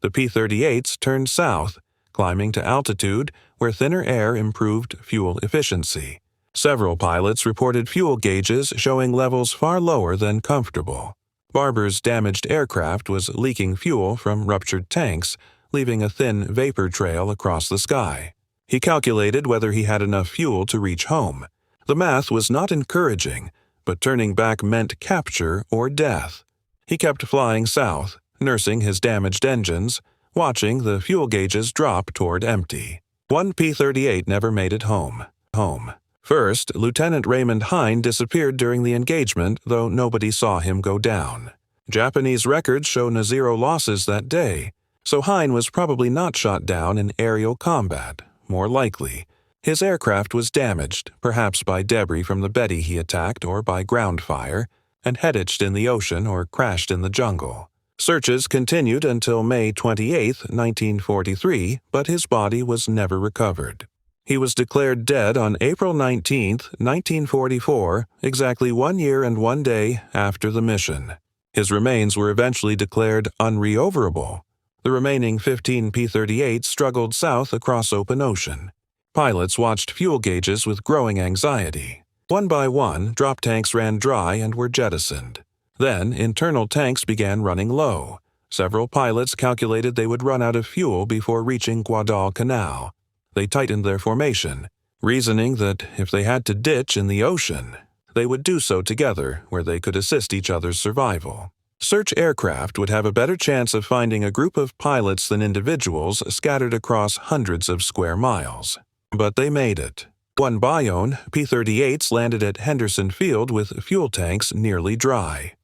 The P-38s turned south, climbing to altitude where thinner air improved fuel efficiency. Several pilots reported fuel gauges showing levels far lower than comfortable. Barber's damaged aircraft was leaking fuel from ruptured tanks, leaving a thin vapor trail across the sky. He calculated whether he had enough fuel to reach home. The math was not encouraging, but turning back meant capture or death. He kept flying south, nursing his damaged engines, watching the fuel gauges drop toward empty. One P-38 never made it home. First, Lieutenant Raymond Hine disappeared during the engagement, though nobody saw him go down. Japanese records show no zero losses that day, so Hine was probably not shot down in aerial combat. More likely, his aircraft was damaged, perhaps by debris from the Betty he attacked or by ground fire, and headaged in the ocean or crashed in the jungle. Searches continued until May 28, 1943, but his body was never recovered. He was declared dead on April 19, 1944, exactly 1 year and 1 day after the mission. His remains were eventually declared unrecoverable. The remaining 15 P-38s struggled south across open ocean. Pilots watched fuel gauges with growing anxiety. One by one, drop tanks ran dry and were jettisoned. Then, internal tanks began running low. Several pilots calculated they would run out of fuel before reaching Guadalcanal. They tightened their formation, reasoning that if they had to ditch in the ocean, they would do so together where they could assist each other's survival. Search aircraft would have a better chance of finding a group of pilots than individuals scattered across hundreds of square miles. But they made it. One Bayonne, P-38s landed at Henderson Field with fuel tanks nearly dry.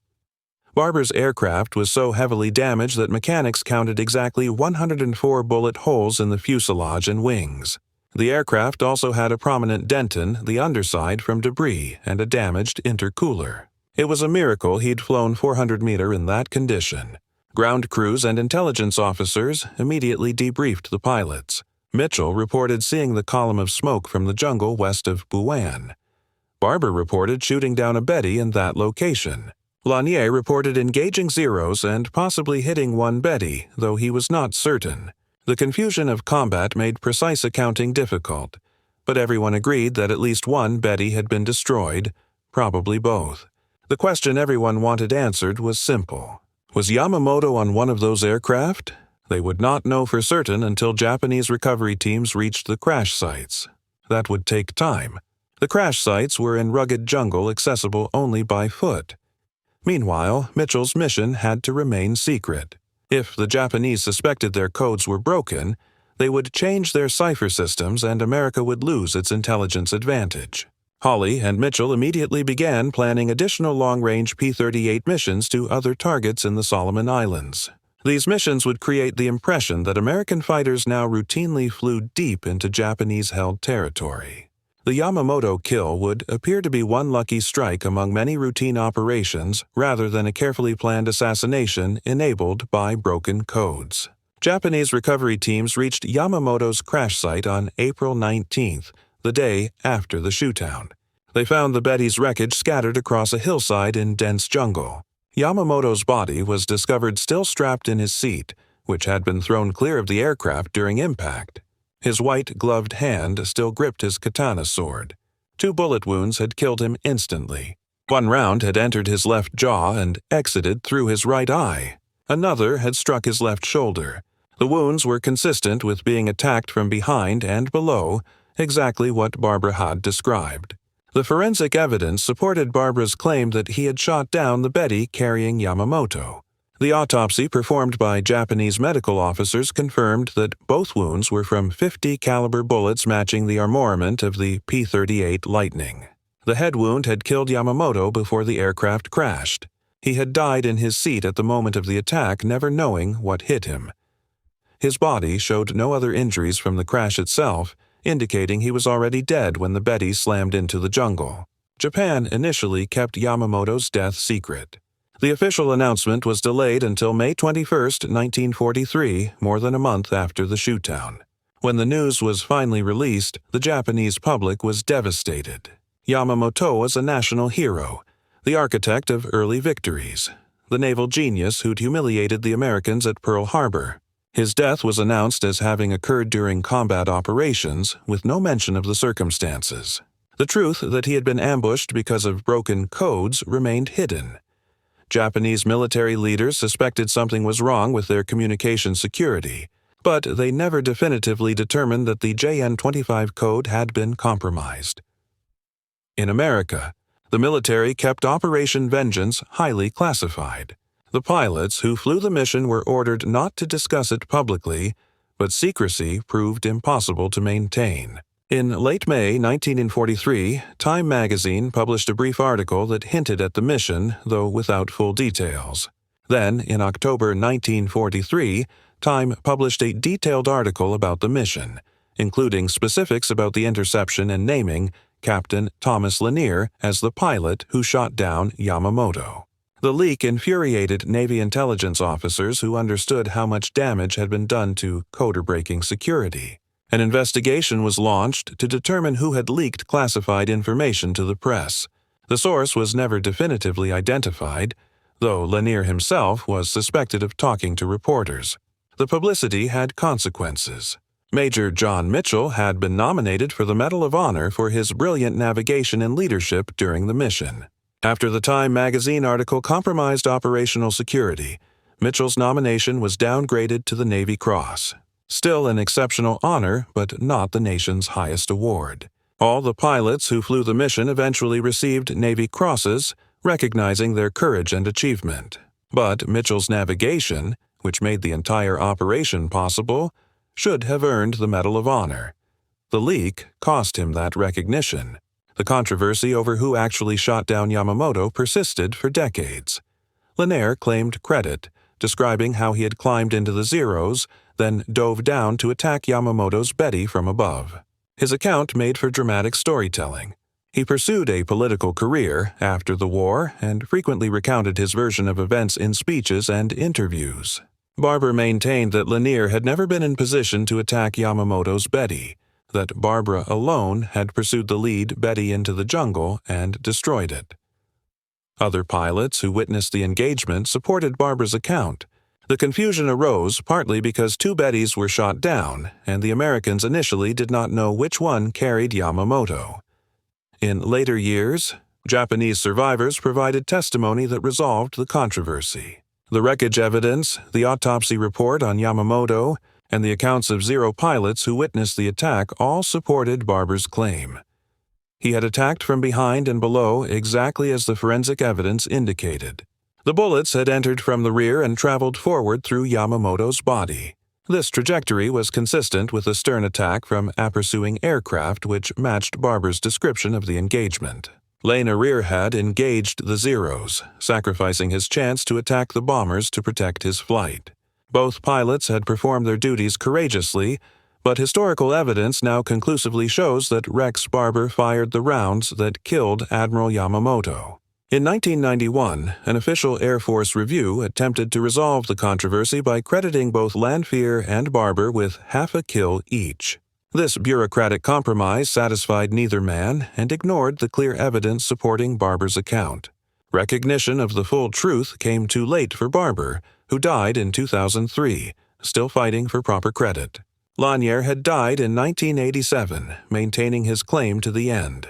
Barber's aircraft was so heavily damaged that mechanics counted exactly 104 bullet holes in the fuselage and wings. The aircraft also had a prominent dent in the underside from debris and a damaged intercooler. It was a miracle he'd flown 400 meters in that condition. Ground crews and intelligence officers immediately debriefed the pilots. Mitchell reported seeing the column of smoke from the jungle west of Buan. Barber reported shooting down a Betty in that location. Lanier reported engaging Zeros and possibly hitting one Betty, though he was not certain. The confusion of combat made precise accounting difficult, but everyone agreed that at least one Betty had been destroyed, probably both. The question everyone wanted answered was simple. Was Yamamoto on one of those aircraft? They would not know for certain until Japanese recovery teams reached the crash sites. That would take time. The crash sites were in rugged jungle accessible only by foot. Meanwhile, Mitchell's mission had to remain secret. If the Japanese suspected their codes were broken, they would change their cipher systems and America would lose its intelligence advantage. Hawley and Mitchell immediately began planning additional long-range P-38 missions to other targets in the Solomon Islands. These missions would create the impression that American fighters now routinely flew deep into Japanese-held territory. The Yamamoto kill would appear to be one lucky strike among many routine operations rather than a carefully planned assassination enabled by broken codes. Japanese recovery teams reached Yamamoto's crash site on April 19th, the day after the shootout. They found the Betty's wreckage scattered across a hillside in dense jungle. Yamamoto's body was discovered still strapped in his seat, which had been thrown clear of the aircraft during impact. His white-gloved hand still gripped his katana sword. 2 bullet wounds had killed him instantly. One round had entered his left jaw and exited through his right eye. Another had struck his left shoulder. The wounds were consistent with being attacked from behind and below, exactly what Barbara had described. The forensic evidence supported Barbara's claim that he had shot down the Betty carrying Yamamoto. The autopsy performed by Japanese medical officers confirmed that both wounds were from .50 caliber bullets matching the armament of the P-38 Lightning. The head wound had killed Yamamoto before the aircraft crashed. He had died in his seat at the moment of the attack, never knowing what hit him. His body showed no other injuries from the crash itself, indicating he was already dead when the Betty slammed into the jungle. Japan initially kept Yamamoto's death secret. The official announcement was delayed until May 21, 1943, more than a month after the shootdown. When the news was finally released, the Japanese public was devastated. Yamamoto was a national hero, the architect of early victories, the naval genius who'd humiliated the Americans at Pearl Harbor. His death was announced as having occurred during combat operations, with no mention of the circumstances. The truth that he had been ambushed because of broken codes remained hidden. Japanese military leaders suspected something was wrong with their communication security, but they never definitively determined that the JN-25 code had been compromised. In America, the military kept Operation Vengeance highly classified. The pilots who flew the mission were ordered not to discuss it publicly, but secrecy proved impossible to maintain. In late May 1943, Time magazine published a brief article that hinted at the mission, though without full details. Then, in October 1943, Time published a detailed article about the mission, including specifics about the interception and naming Captain Thomas Lanier as the pilot who shot down Yamamoto. The leak infuriated Navy intelligence officers who understood how much damage had been done to codebreaking security. An investigation was launched to determine who had leaked classified information to the press. The source was never definitively identified, though Lanier himself was suspected of talking to reporters. The publicity had consequences. Major John Mitchell had been nominated for the Medal of Honor for his brilliant navigation and leadership during the mission. After the Time magazine article compromised operational security, Mitchell's nomination was downgraded to the Navy Cross. Still an exceptional honor, but not the nation's highest award. All the pilots who flew the mission eventually received Navy Crosses, recognizing their courage and achievement. But Mitchell's navigation, which made the entire operation possible, should have earned the Medal of Honor. The leak cost him that recognition. The controversy over who actually shot down Yamamoto persisted for decades. Lanier claimed credit, describing how he had climbed into the Zeros, then dove down to attack Yamamoto's Betty from above. His account made for dramatic storytelling. He pursued a political career after the war and frequently recounted his version of events in speeches and interviews. Barber maintained that Lanier had never been in position to attack Yamamoto's Betty, that Barbara alone had pursued the lead Betty into the jungle and destroyed it. Other pilots who witnessed the engagement supported Barbara's account. The confusion arose partly because two Bettys were shot down, and the Americans initially did not know which one carried Yamamoto. In later years, Japanese survivors provided testimony that resolved the controversy. The wreckage evidence, the autopsy report on Yamamoto, and the accounts of Zero pilots who witnessed the attack all supported Barber's claim. He had attacked from behind and below exactly as the forensic evidence indicated. The bullets had entered from the rear and traveled forward through Yamamoto's body. This trajectory was consistent with a stern attack from a pursuing aircraft which matched Barber's description of the engagement. Lane Arrear had engaged the Zeros, sacrificing his chance to attack the bombers to protect his flight. Both pilots had performed their duties courageously, but historical evidence now conclusively shows that Rex Barber fired the rounds that killed Admiral Yamamoto. In 1991, an official Air Force review attempted to resolve the controversy by crediting both Lanphier and Barber with half a kill each. This bureaucratic compromise satisfied neither man and ignored the clear evidence supporting Barber's account. Recognition of the full truth came too late for Barber, who died in 2003, still fighting for proper credit. Lanier had died in 1987, maintaining his claim to the end.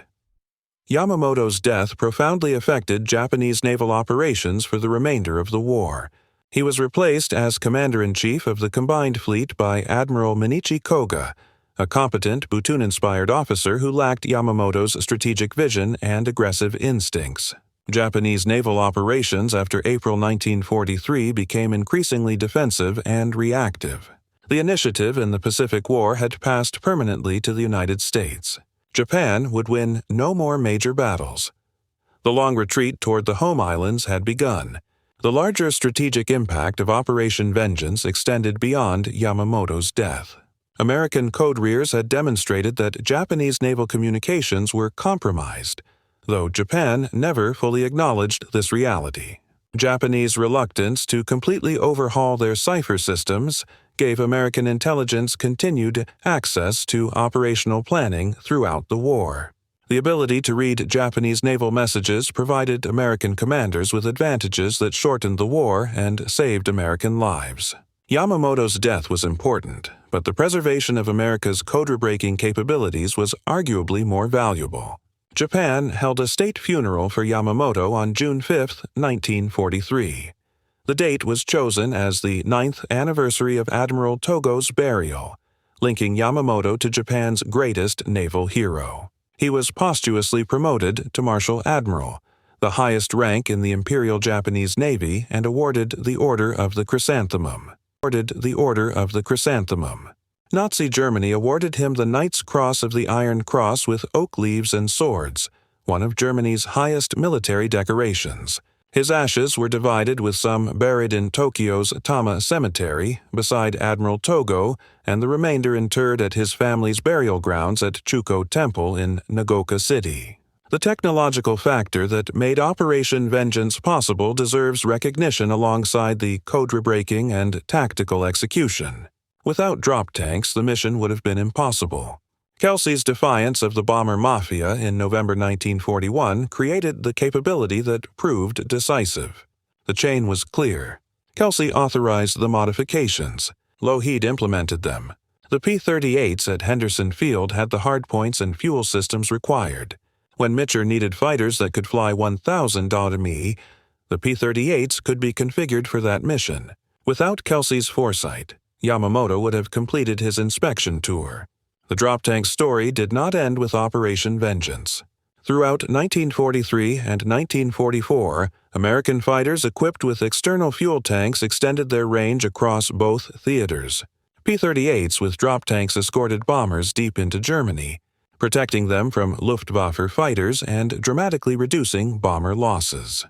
Yamamoto's death profoundly affected Japanese naval operations for the remainder of the war. He was replaced as Commander-in-Chief of the Combined Fleet by Admiral Minichi Koga, a competent Butun-inspired officer who lacked Yamamoto's strategic vision and aggressive instincts. Japanese naval operations after April 1943 became increasingly defensive and reactive. The initiative in the Pacific War had passed permanently to the United States. Japan would win no more major battles. The long retreat toward the home islands had begun. The larger strategic impact of Operation Vengeance extended beyond Yamamoto's death. American code rears had demonstrated that Japanese naval communications were compromised, though Japan never fully acknowledged this reality. Japanese reluctance to completely overhaul their cipher systems gave American intelligence continued access to operational planning throughout the war. The ability to read Japanese naval messages provided American commanders with advantages that shortened the war and saved American lives. Yamamoto's death was important, but the preservation of America's codebreaking capabilities was arguably more valuable. Japan held a state funeral for Yamamoto on June 5, 1943. The date was chosen as the 9th anniversary of Admiral Togo's burial, linking Yamamoto to Japan's greatest naval hero. He was posthumously promoted to Marshal Admiral, the highest rank in the Imperial Japanese Navy, and awarded the Order of the Chrysanthemum. Nazi Germany awarded him the Knight's Cross of the Iron Cross with oak leaves and swords, one of Germany's highest military decorations. His ashes were divided, with some buried in Tokyo's Tama Cemetery beside Admiral Togo, and the remainder interred at his family's burial grounds at Chuko Temple in Nagoka City. The technological factor that made Operation Vengeance possible deserves recognition alongside the codebreaking and tactical execution. Without drop tanks, the mission would have been impossible. Kelsey's defiance of the bomber mafia in November 1941 created the capability that proved decisive. The chain was clear. Kelsey authorized the modifications. Lockheed implemented them. The P-38s at Henderson Field had the hardpoints and fuel systems required. When Mitcher needed fighters that could fly 1,000 DAWDMI, the P-38s could be configured for that mission. Without Kelsey's foresight, Yamamoto would have completed his inspection tour. The drop tank story did not end with Operation Vengeance. Throughout 1943 and 1944, American fighters equipped with external fuel tanks extended their range across both theaters. P-38s with drop tanks escorted bombers deep into Germany, protecting them from Luftwaffe fighters and dramatically reducing bomber losses.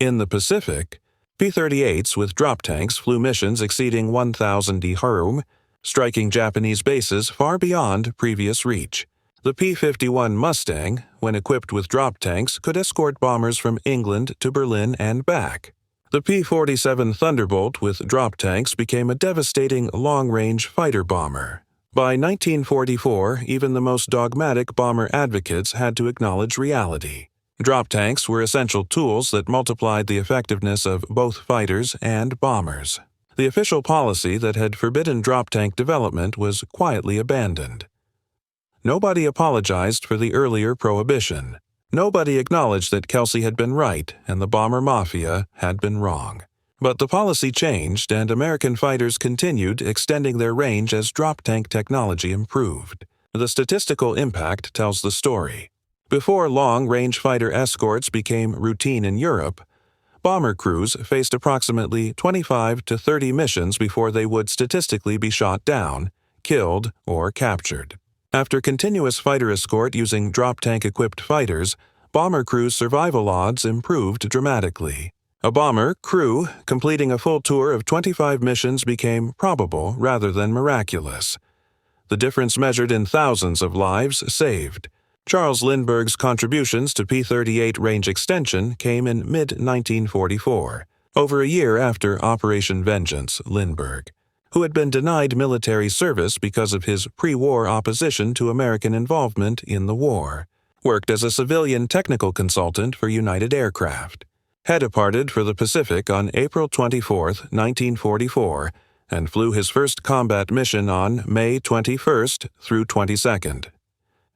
In the Pacific, P-38s with drop tanks flew missions exceeding 1,000 dHm, striking Japanese bases far beyond previous reach. The P-51 Mustang, when equipped with drop tanks, could escort bombers from England to Berlin and back. The P-47 Thunderbolt with drop tanks became a devastating long-range fighter bomber. By 1944, even the most dogmatic bomber advocates had to acknowledge reality. Drop tanks were essential tools that multiplied the effectiveness of both fighters and bombers. The official policy that had forbidden drop tank development was quietly abandoned. Nobody apologized for the earlier prohibition. Nobody acknowledged that Kelsey had been right and the bomber mafia had been wrong. But the policy changed, and American fighters continued extending their range as drop tank technology improved. The statistical impact tells the story. Before long-range fighter escorts became routine in Europe, bomber crews faced approximately 25 to 30 missions before they would statistically be shot down, killed, or captured. After continuous fighter escort using drop tank-equipped fighters, bomber crews' survival odds improved dramatically. A bomber crew completing a full tour of 25 missions became probable rather than miraculous. The difference measured in thousands of lives saved. Charles Lindbergh's contributions to P-38 range extension came in mid-1944, over a year after Operation Vengeance. Lindbergh, who had been denied military service because of his pre-war opposition to American involvement in the war, worked as a civilian technical consultant for United Aircraft. Had departed for the Pacific on April 24, 1944, and flew his first combat mission on May 21 through 22.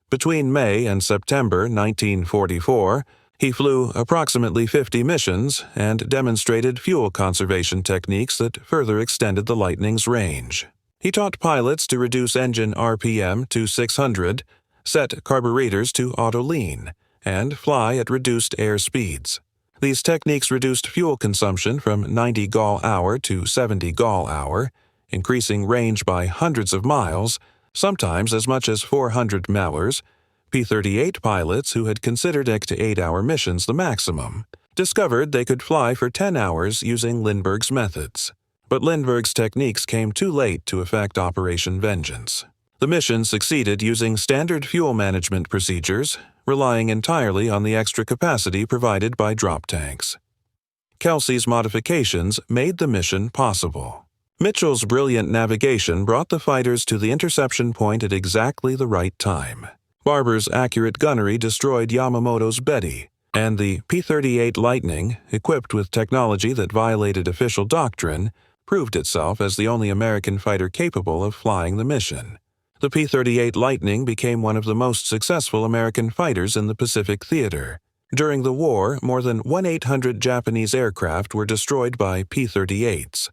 Between May and September 1944, he flew approximately 50 missions and demonstrated fuel conservation techniques that further extended the Lightning's range. He taught pilots to reduce engine RPM to 600, set carburetors to auto-lean, and fly at reduced air speeds. These techniques reduced fuel consumption from 90 gall-hour to 70 gall-hour, increasing range by hundreds of miles, sometimes as much as 400 miles. P-38 pilots who had considered 6 to 8-hour missions the maximum discovered they could fly for 10 hours using Lindbergh's methods. But Lindbergh's techniques came too late to effect Operation Vengeance. The mission succeeded using standard fuel management procedures, relying entirely on the extra capacity provided by drop tanks. Kelsey's modifications made the mission possible. Mitchell's brilliant navigation brought the fighters to the interception point at exactly the right time. Barber's accurate gunnery destroyed Yamamoto's Betty, and the P-38 Lightning, equipped with technology that violated official doctrine, proved itself as the only American fighter capable of flying the mission. The P-38 Lightning became one of the most successful American fighters in the Pacific theater. During the war, more than 1,800 Japanese aircraft were destroyed by P-38s.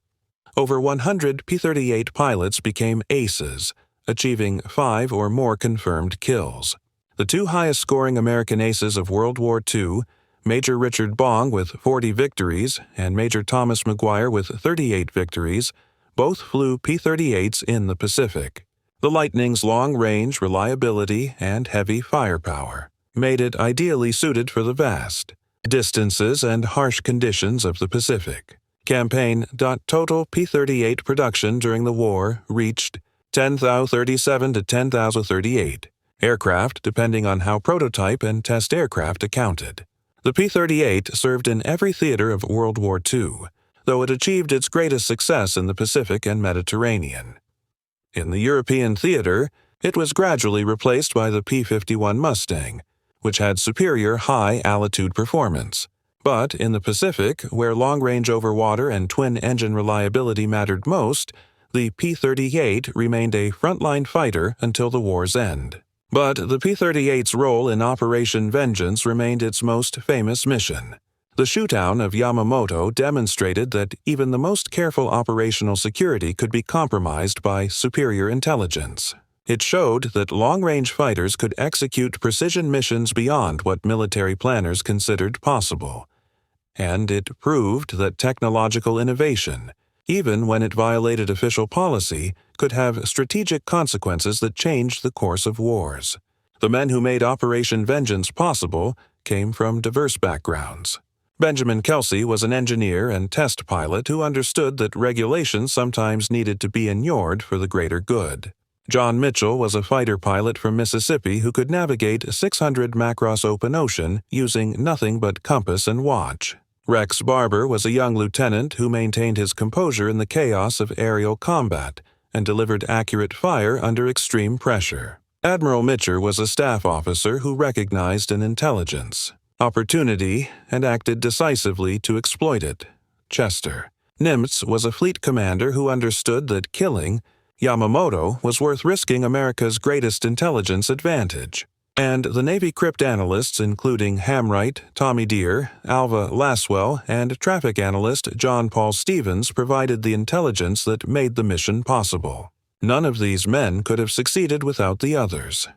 Over 100 P-38 pilots became aces, achieving 5 or more confirmed kills. The two highest-scoring American aces of World War II, Major Richard Bong with 40 victories and Major Thomas Maguire with 38 victories, both flew P-38s in the Pacific. The Lightning's long range, reliability, and heavy firepower made it ideally suited for the vast distances and harsh conditions of the Pacific. Total P-38 production during the war reached 10,037 to 10,038 aircraft, depending on how prototype and test aircraft accounted. The P-38 served in every theater of World War II, though it achieved its greatest success in the Pacific and Mediterranean. In the European theater, it was gradually replaced by the P-51 Mustang, which had superior high-altitude performance. But in the Pacific, where long-range over water and twin-engine reliability mattered most, the P-38 remained a frontline fighter until the war's end. But the P-38's role in Operation Vengeance remained its most famous mission. The shootdown of Yamamoto demonstrated that even the most careful operational security could be compromised by superior intelligence. It showed that long-range fighters could execute precision missions beyond what military planners considered possible. And it proved that technological innovation, even when it violated official policy, could have strategic consequences that changed the course of wars. The men who made Operation Vengeance possible came from diverse backgrounds. Benjamin Kelsey was an engineer and test pilot who understood that regulations sometimes needed to be ignored for the greater good. John Mitchell was a fighter pilot from Mississippi who could navigate 600 macross open ocean using nothing but compass and watch. Rex Barber was a young lieutenant who maintained his composure in the chaos of aerial combat and delivered accurate fire under extreme pressure. Admiral Mitchell was a staff officer who recognized an intelligence, opportunity, and acted decisively to exploit it. Chester Nimitz was a fleet commander who understood that killing Yamamoto was worth risking America's greatest intelligence advantage. And the Navy cryptanalysts, including Hamright, Tommy Deere, Alva Laswell, and traffic analyst John Paul Stevens, provided the intelligence that made the mission possible. None of these men could have succeeded without the others.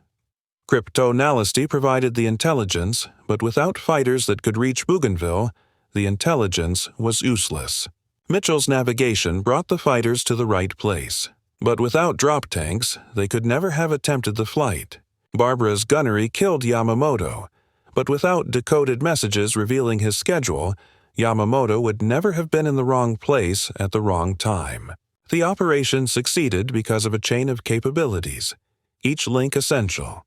Cryptanalysts provided the intelligence, but without fighters that could reach Bougainville, the intelligence was useless. Mitchell's navigation brought the fighters to the right place, but without drop tanks, they could never have attempted the flight. Barbara's gunnery killed Yamamoto, but without decoded messages revealing his schedule, Yamamoto would never have been in the wrong place at the wrong time. The operation succeeded because of a chain of capabilities, each link essential.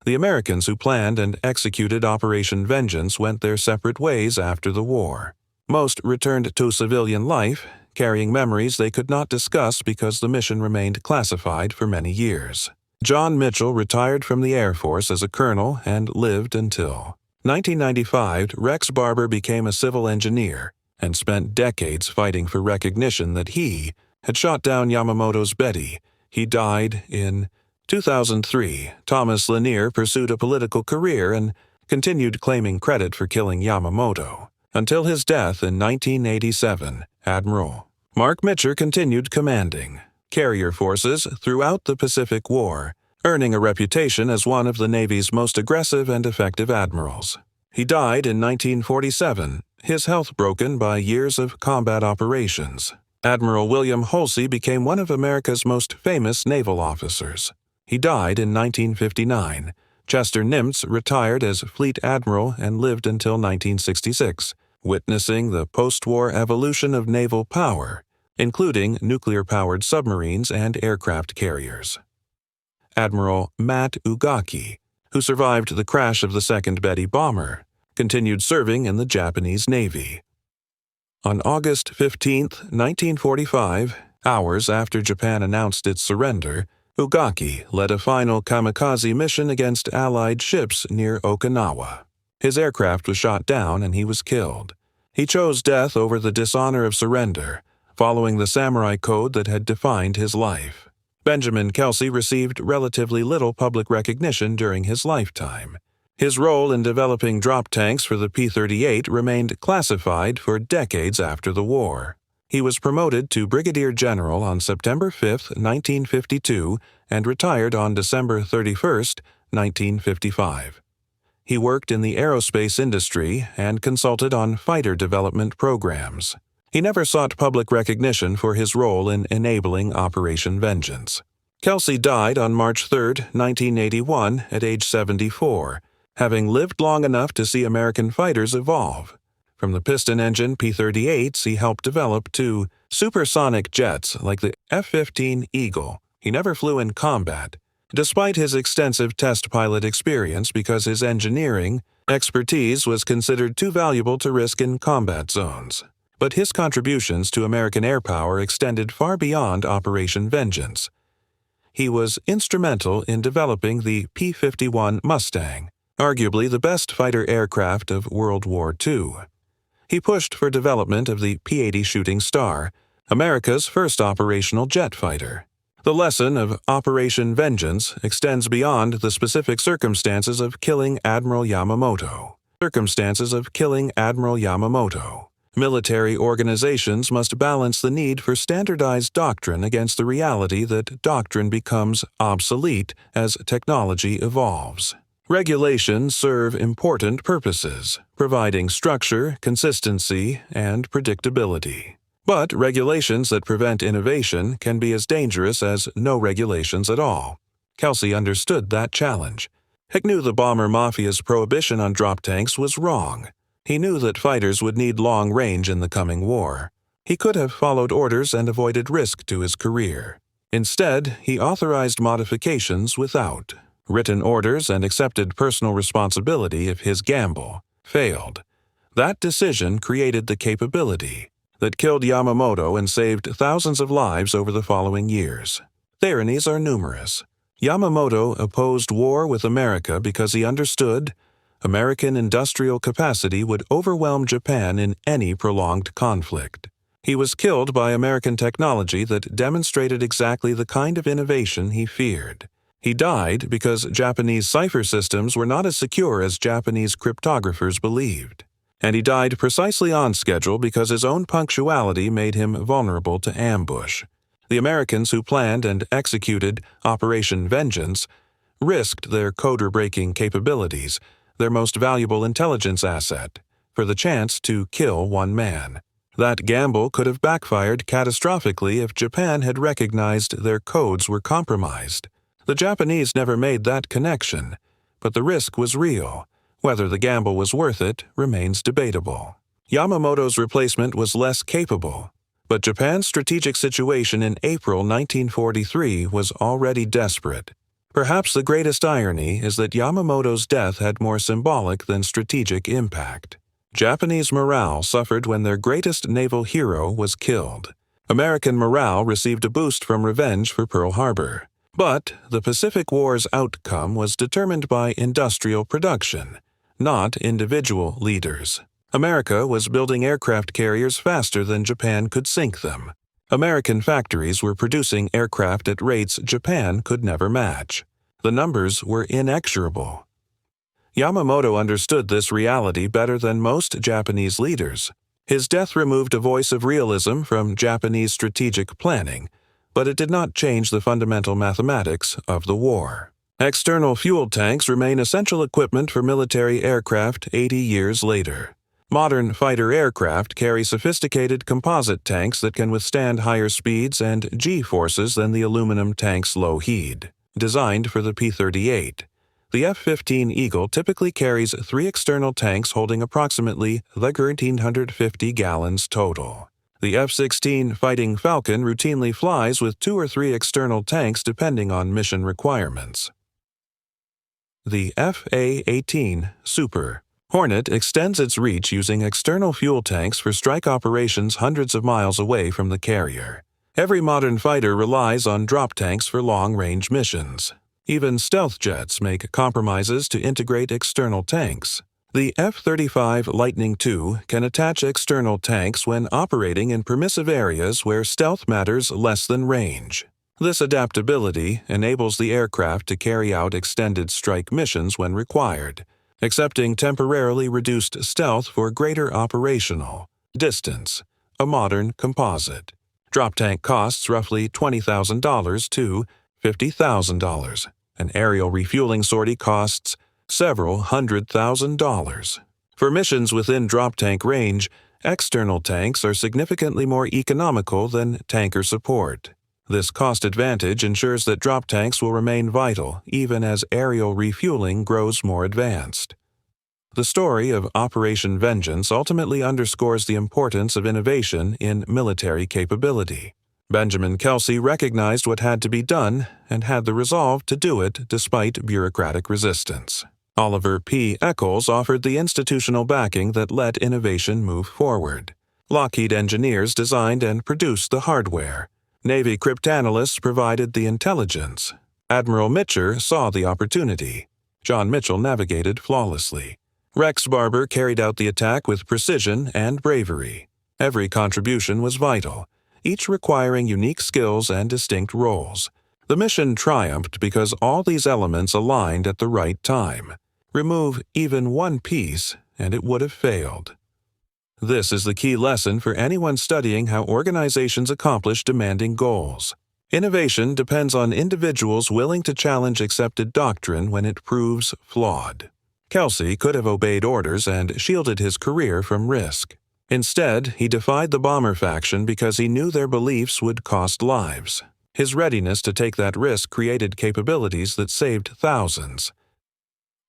The Americans who planned and executed Operation Vengeance went their separate ways after the war. Most returned to civilian life, carrying memories they could not discuss because the mission remained classified for many years. John Mitchell retired from the Air Force as a colonel and lived until 1995. Rex Barber became a civil engineer and spent decades fighting for recognition that he had shot down Yamamoto's Betty. He died in 2003. Thomas Lanier pursued a political career and continued claiming credit for killing Yamamoto. Until his death in 1987, Admiral Mark Mitchell continued commanding carrier forces throughout the Pacific War, earning a reputation as one of the Navy's most aggressive and effective admirals. He died in 1947, his health broken by years of combat operations. Admiral William Halsey became one of America's most famous naval officers. He died in 1959. Chester Nimitz retired as Fleet Admiral and lived until 1966, witnessing the post-war evolution of naval power, including nuclear-powered submarines and aircraft carriers. Admiral Matt Ugaki, who survived the crash of the second Betty bomber, continued serving in the Japanese Navy. On August 15, 1945, hours after Japan announced its surrender, Ugaki led a final kamikaze mission against Allied ships near Okinawa. His aircraft was shot down and he was killed. He chose death over the dishonor of surrender, following the samurai code that had defined his life. Benjamin Kelsey received relatively little public recognition during his lifetime. His role in developing drop tanks for the P-38 remained classified for decades after the war. He was promoted to brigadier general on September 5, 1952, and retired on December 31, 1955. He worked in the aerospace industry and consulted on fighter development programs. He never sought public recognition for his role in enabling Operation Vengeance. Kelsey died on March 3, 1981, at age 74, having lived long enough to see American fighters evolve. From the piston-engine P-38s, he helped develop to supersonic jets like the F-15 Eagle. He never flew in combat, despite his extensive test pilot experience, because his engineering expertise was considered too valuable to risk in combat zones. But his contributions to American air power extended far beyond Operation Vengeance. He was instrumental in developing the P-51 Mustang, arguably the best fighter aircraft of World War II. He pushed for development of the P-80 Shooting Star, America's first operational jet fighter. The lesson of Operation Vengeance extends beyond the specific circumstances of killing Admiral Yamamoto. Military organizations must balance the need for standardized doctrine against the reality that doctrine becomes obsolete as technology evolves. Regulations serve important purposes, providing structure, consistency, and predictability. But regulations that prevent innovation can be as dangerous as no regulations at all. Kelsey understood that challenge. He knew the bomber mafia's prohibition on drop tanks was wrong. He knew that fighters would need long range in the coming war. He could have followed orders and avoided risk to his career. Instead, he authorized modifications without written orders and accepted personal responsibility if his gamble failed. That decision created the capability that killed Yamamoto and saved thousands of lives over the following years. The ironies are numerous. Yamamoto opposed war with America because he understood American industrial capacity would overwhelm Japan in any prolonged conflict. He was killed by American technology that demonstrated exactly the kind of innovation he feared. He died because Japanese cipher systems were not as secure as Japanese cryptographers believed. And he died precisely on schedule because his own punctuality made him vulnerable to ambush. The Americans who planned and executed Operation Vengeance risked their codebreaking capabilities, their most valuable intelligence asset, for the chance to kill one man. That gamble could have backfired catastrophically if Japan had recognized their codes were compromised. The Japanese never made that connection, but the risk was real. Whether the gamble was worth it remains debatable. Yamamoto's replacement was less capable, but Japan's strategic situation in April 1943 was already desperate. Perhaps the greatest irony is that Yamamoto's death had more symbolic than strategic impact. Japanese morale suffered when their greatest naval hero was killed. American morale received a boost from revenge for Pearl Harbor. But the Pacific War's outcome was determined by industrial production, not individual leaders. America was building aircraft carriers faster than Japan could sink them. American factories were producing aircraft at rates Japan could never match. The numbers were inexorable. Yamamoto understood this reality better than most Japanese leaders. His death removed a voice of realism from Japanese strategic planning, but it did not change the fundamental mathematics of the war. External fuel tanks remain essential equipment for military aircraft 80 years later. Modern fighter aircraft carry sophisticated composite tanks that can withstand higher speeds and G-forces than the aluminum tank's low heat. Designed for the P-38, the F-15 Eagle typically carries 3 external tanks holding approximately 1,350 gallons total. The F-16 Fighting Falcon routinely flies with 2 or 3 external tanks depending on mission requirements. The F/A-18 Super Hornet extends its reach using external fuel tanks for strike operations hundreds of miles away from the carrier. Every modern fighter relies on drop tanks for long-range missions. Even stealth jets make compromises to integrate external tanks. The F-35 Lightning II can attach external tanks when operating in permissive areas where stealth matters less than range. This adaptability enables the aircraft to carry out extended strike missions when required, accepting temporarily reduced stealth for greater operational distance, a modern composite. Drop tank costs roughly $20,000 to $50,000. An aerial refueling sortie costs several $100,000. For missions within drop tank range, external tanks are significantly more economical than tanker support. This cost advantage ensures that drop tanks will remain vital even as aerial refueling grows more advanced. The story of Operation Vengeance ultimately underscores the importance of innovation in military capability. Benjamin Kelsey recognized what had to be done and had the resolve to do it despite bureaucratic resistance. Oliver P. Eccles offered the institutional backing that let innovation move forward. Lockheed engineers designed and produced the hardware. Navy cryptanalysts provided the intelligence. Admiral Mitchell saw the opportunity. John Mitchell navigated flawlessly. Rex Barber carried out the attack with precision and bravery. Every contribution was vital, each requiring unique skills and distinct roles. The mission triumphed because all these elements aligned at the right time. Remove even one piece, and it would have failed. This is the key lesson for anyone studying how organizations accomplish demanding goals. Innovation depends on individuals willing to challenge accepted doctrine when it proves flawed. Kelsey could have obeyed orders and shielded his career from risk. Instead, he defied the bomber faction because he knew their beliefs would cost lives. His readiness to take that risk created capabilities that saved thousands.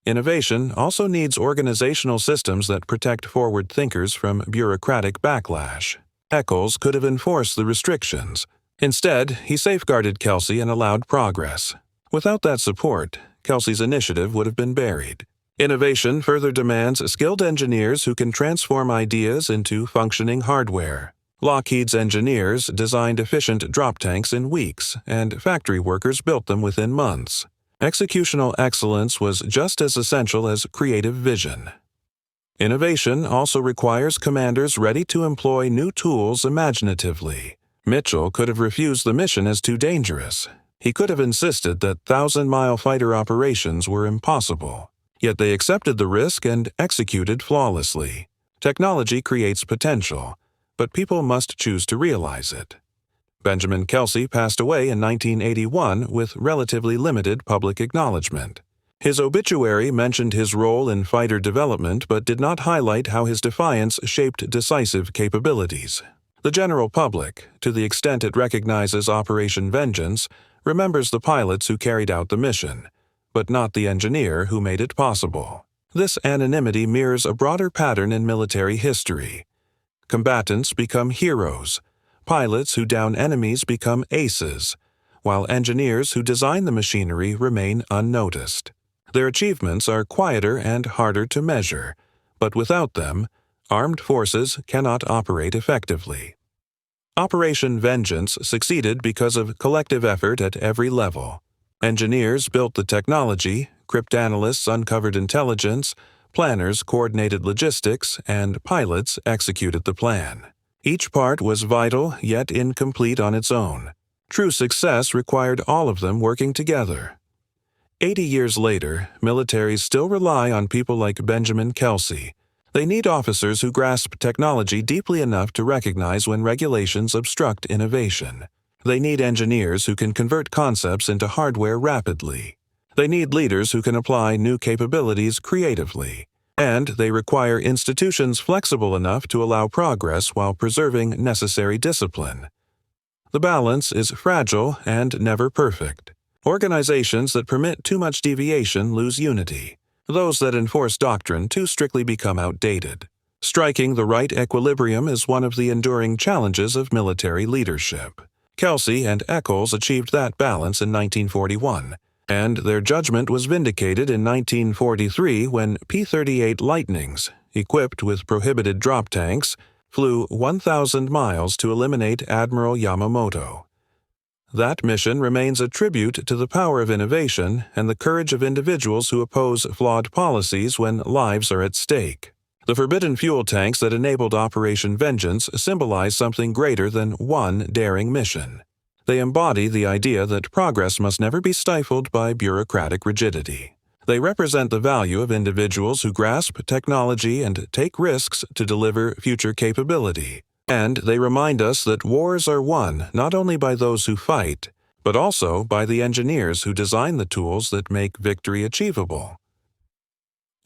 Innovation also needs organizational systems that protect forward thinkers from bureaucratic backlash. Eccles could have enforced the restrictions. Instead, he safeguarded Kelsey and allowed progress. Without that support, Kelsey's initiative would have been buried. Innovation further demands skilled engineers who can transform ideas into functioning hardware. Lockheed's engineers designed efficient drop tanks in weeks, and factory workers built them within months. Executional excellence was just as essential as creative vision. Innovation also requires commanders ready to employ new tools imaginatively. Mitchell could have refused the mission as too dangerous. He could have insisted that 1,000-mile fighter operations were impossible. Yet they accepted the risk and executed flawlessly. Technology creates potential, but people must choose to realize it. Benjamin Kelsey passed away in 1981 with relatively limited public acknowledgement. His obituary mentioned his role in fighter development but did not highlight how his defiance shaped decisive capabilities. The general public, to the extent it recognizes Operation Vengeance, remembers the pilots who carried out the mission, but not the engineer who made it possible. This anonymity mirrors a broader pattern in military history. Combatants become heroes. Pilots who down enemies become aces, while engineers who design the machinery remain unnoticed. Their achievements are quieter and harder to measure, but without them, armed forces cannot operate effectively. Operation Vengeance succeeded because of collective effort at every level. Engineers built the technology, cryptanalysts uncovered intelligence, planners coordinated logistics, and pilots executed the plan. Each part was vital yet incomplete on its own. True success required all of them working together. 80 years later, militaries still rely on people like Benjamin Kelsey. They need officers who grasp technology deeply enough to recognize when regulations obstruct innovation. They need engineers who can convert concepts into hardware rapidly. They need leaders who can apply new capabilities creatively. And they require institutions flexible enough to allow progress while preserving necessary discipline. The balance is fragile and never perfect. Organizations that permit too much deviation lose unity. Those that enforce doctrine too strictly become outdated. Striking the right equilibrium is one of the enduring challenges of military leadership. Kelsey and Eccles achieved that balance in 1941, and their judgment was vindicated in 1943 when P-38 Lightnings, equipped with prohibited drop tanks, flew 1,000 miles to eliminate Admiral Yamamoto. That mission remains a tribute to the power of innovation and the courage of individuals who oppose flawed policies when lives are at stake. The forbidden fuel tanks that enabled Operation Vengeance symbolize something greater than one daring mission. They embody the idea that progress must never be stifled by bureaucratic rigidity. They represent the value of individuals who grasp technology and take risks to deliver future capability. And they remind us that wars are won not only by those who fight, but also by the engineers who design the tools that make victory achievable.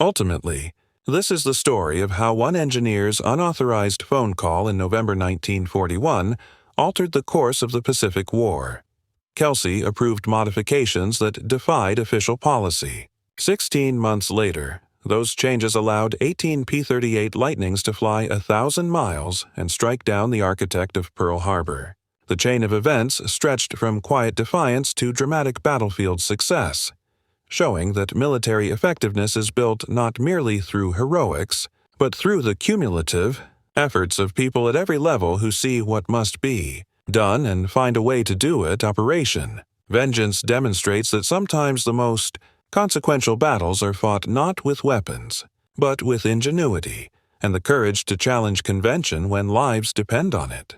Ultimately, this is the story of how one engineer's unauthorized phone call in November 1941 altered the course of the Pacific War. Kelsey approved modifications that defied official policy. 16 months later, those changes allowed 18 P-38 Lightnings to fly 1,000 miles and strike down the architect of Pearl Harbor. The chain of events stretched from quiet defiance to dramatic battlefield success, showing that military effectiveness is built not merely through heroics, but through the cumulative efforts of people at every level who see what must be done and find a way to do it. Operation Vengeance demonstrates that sometimes the most consequential battles are fought not with weapons, but with ingenuity and the courage to challenge convention when lives depend on it.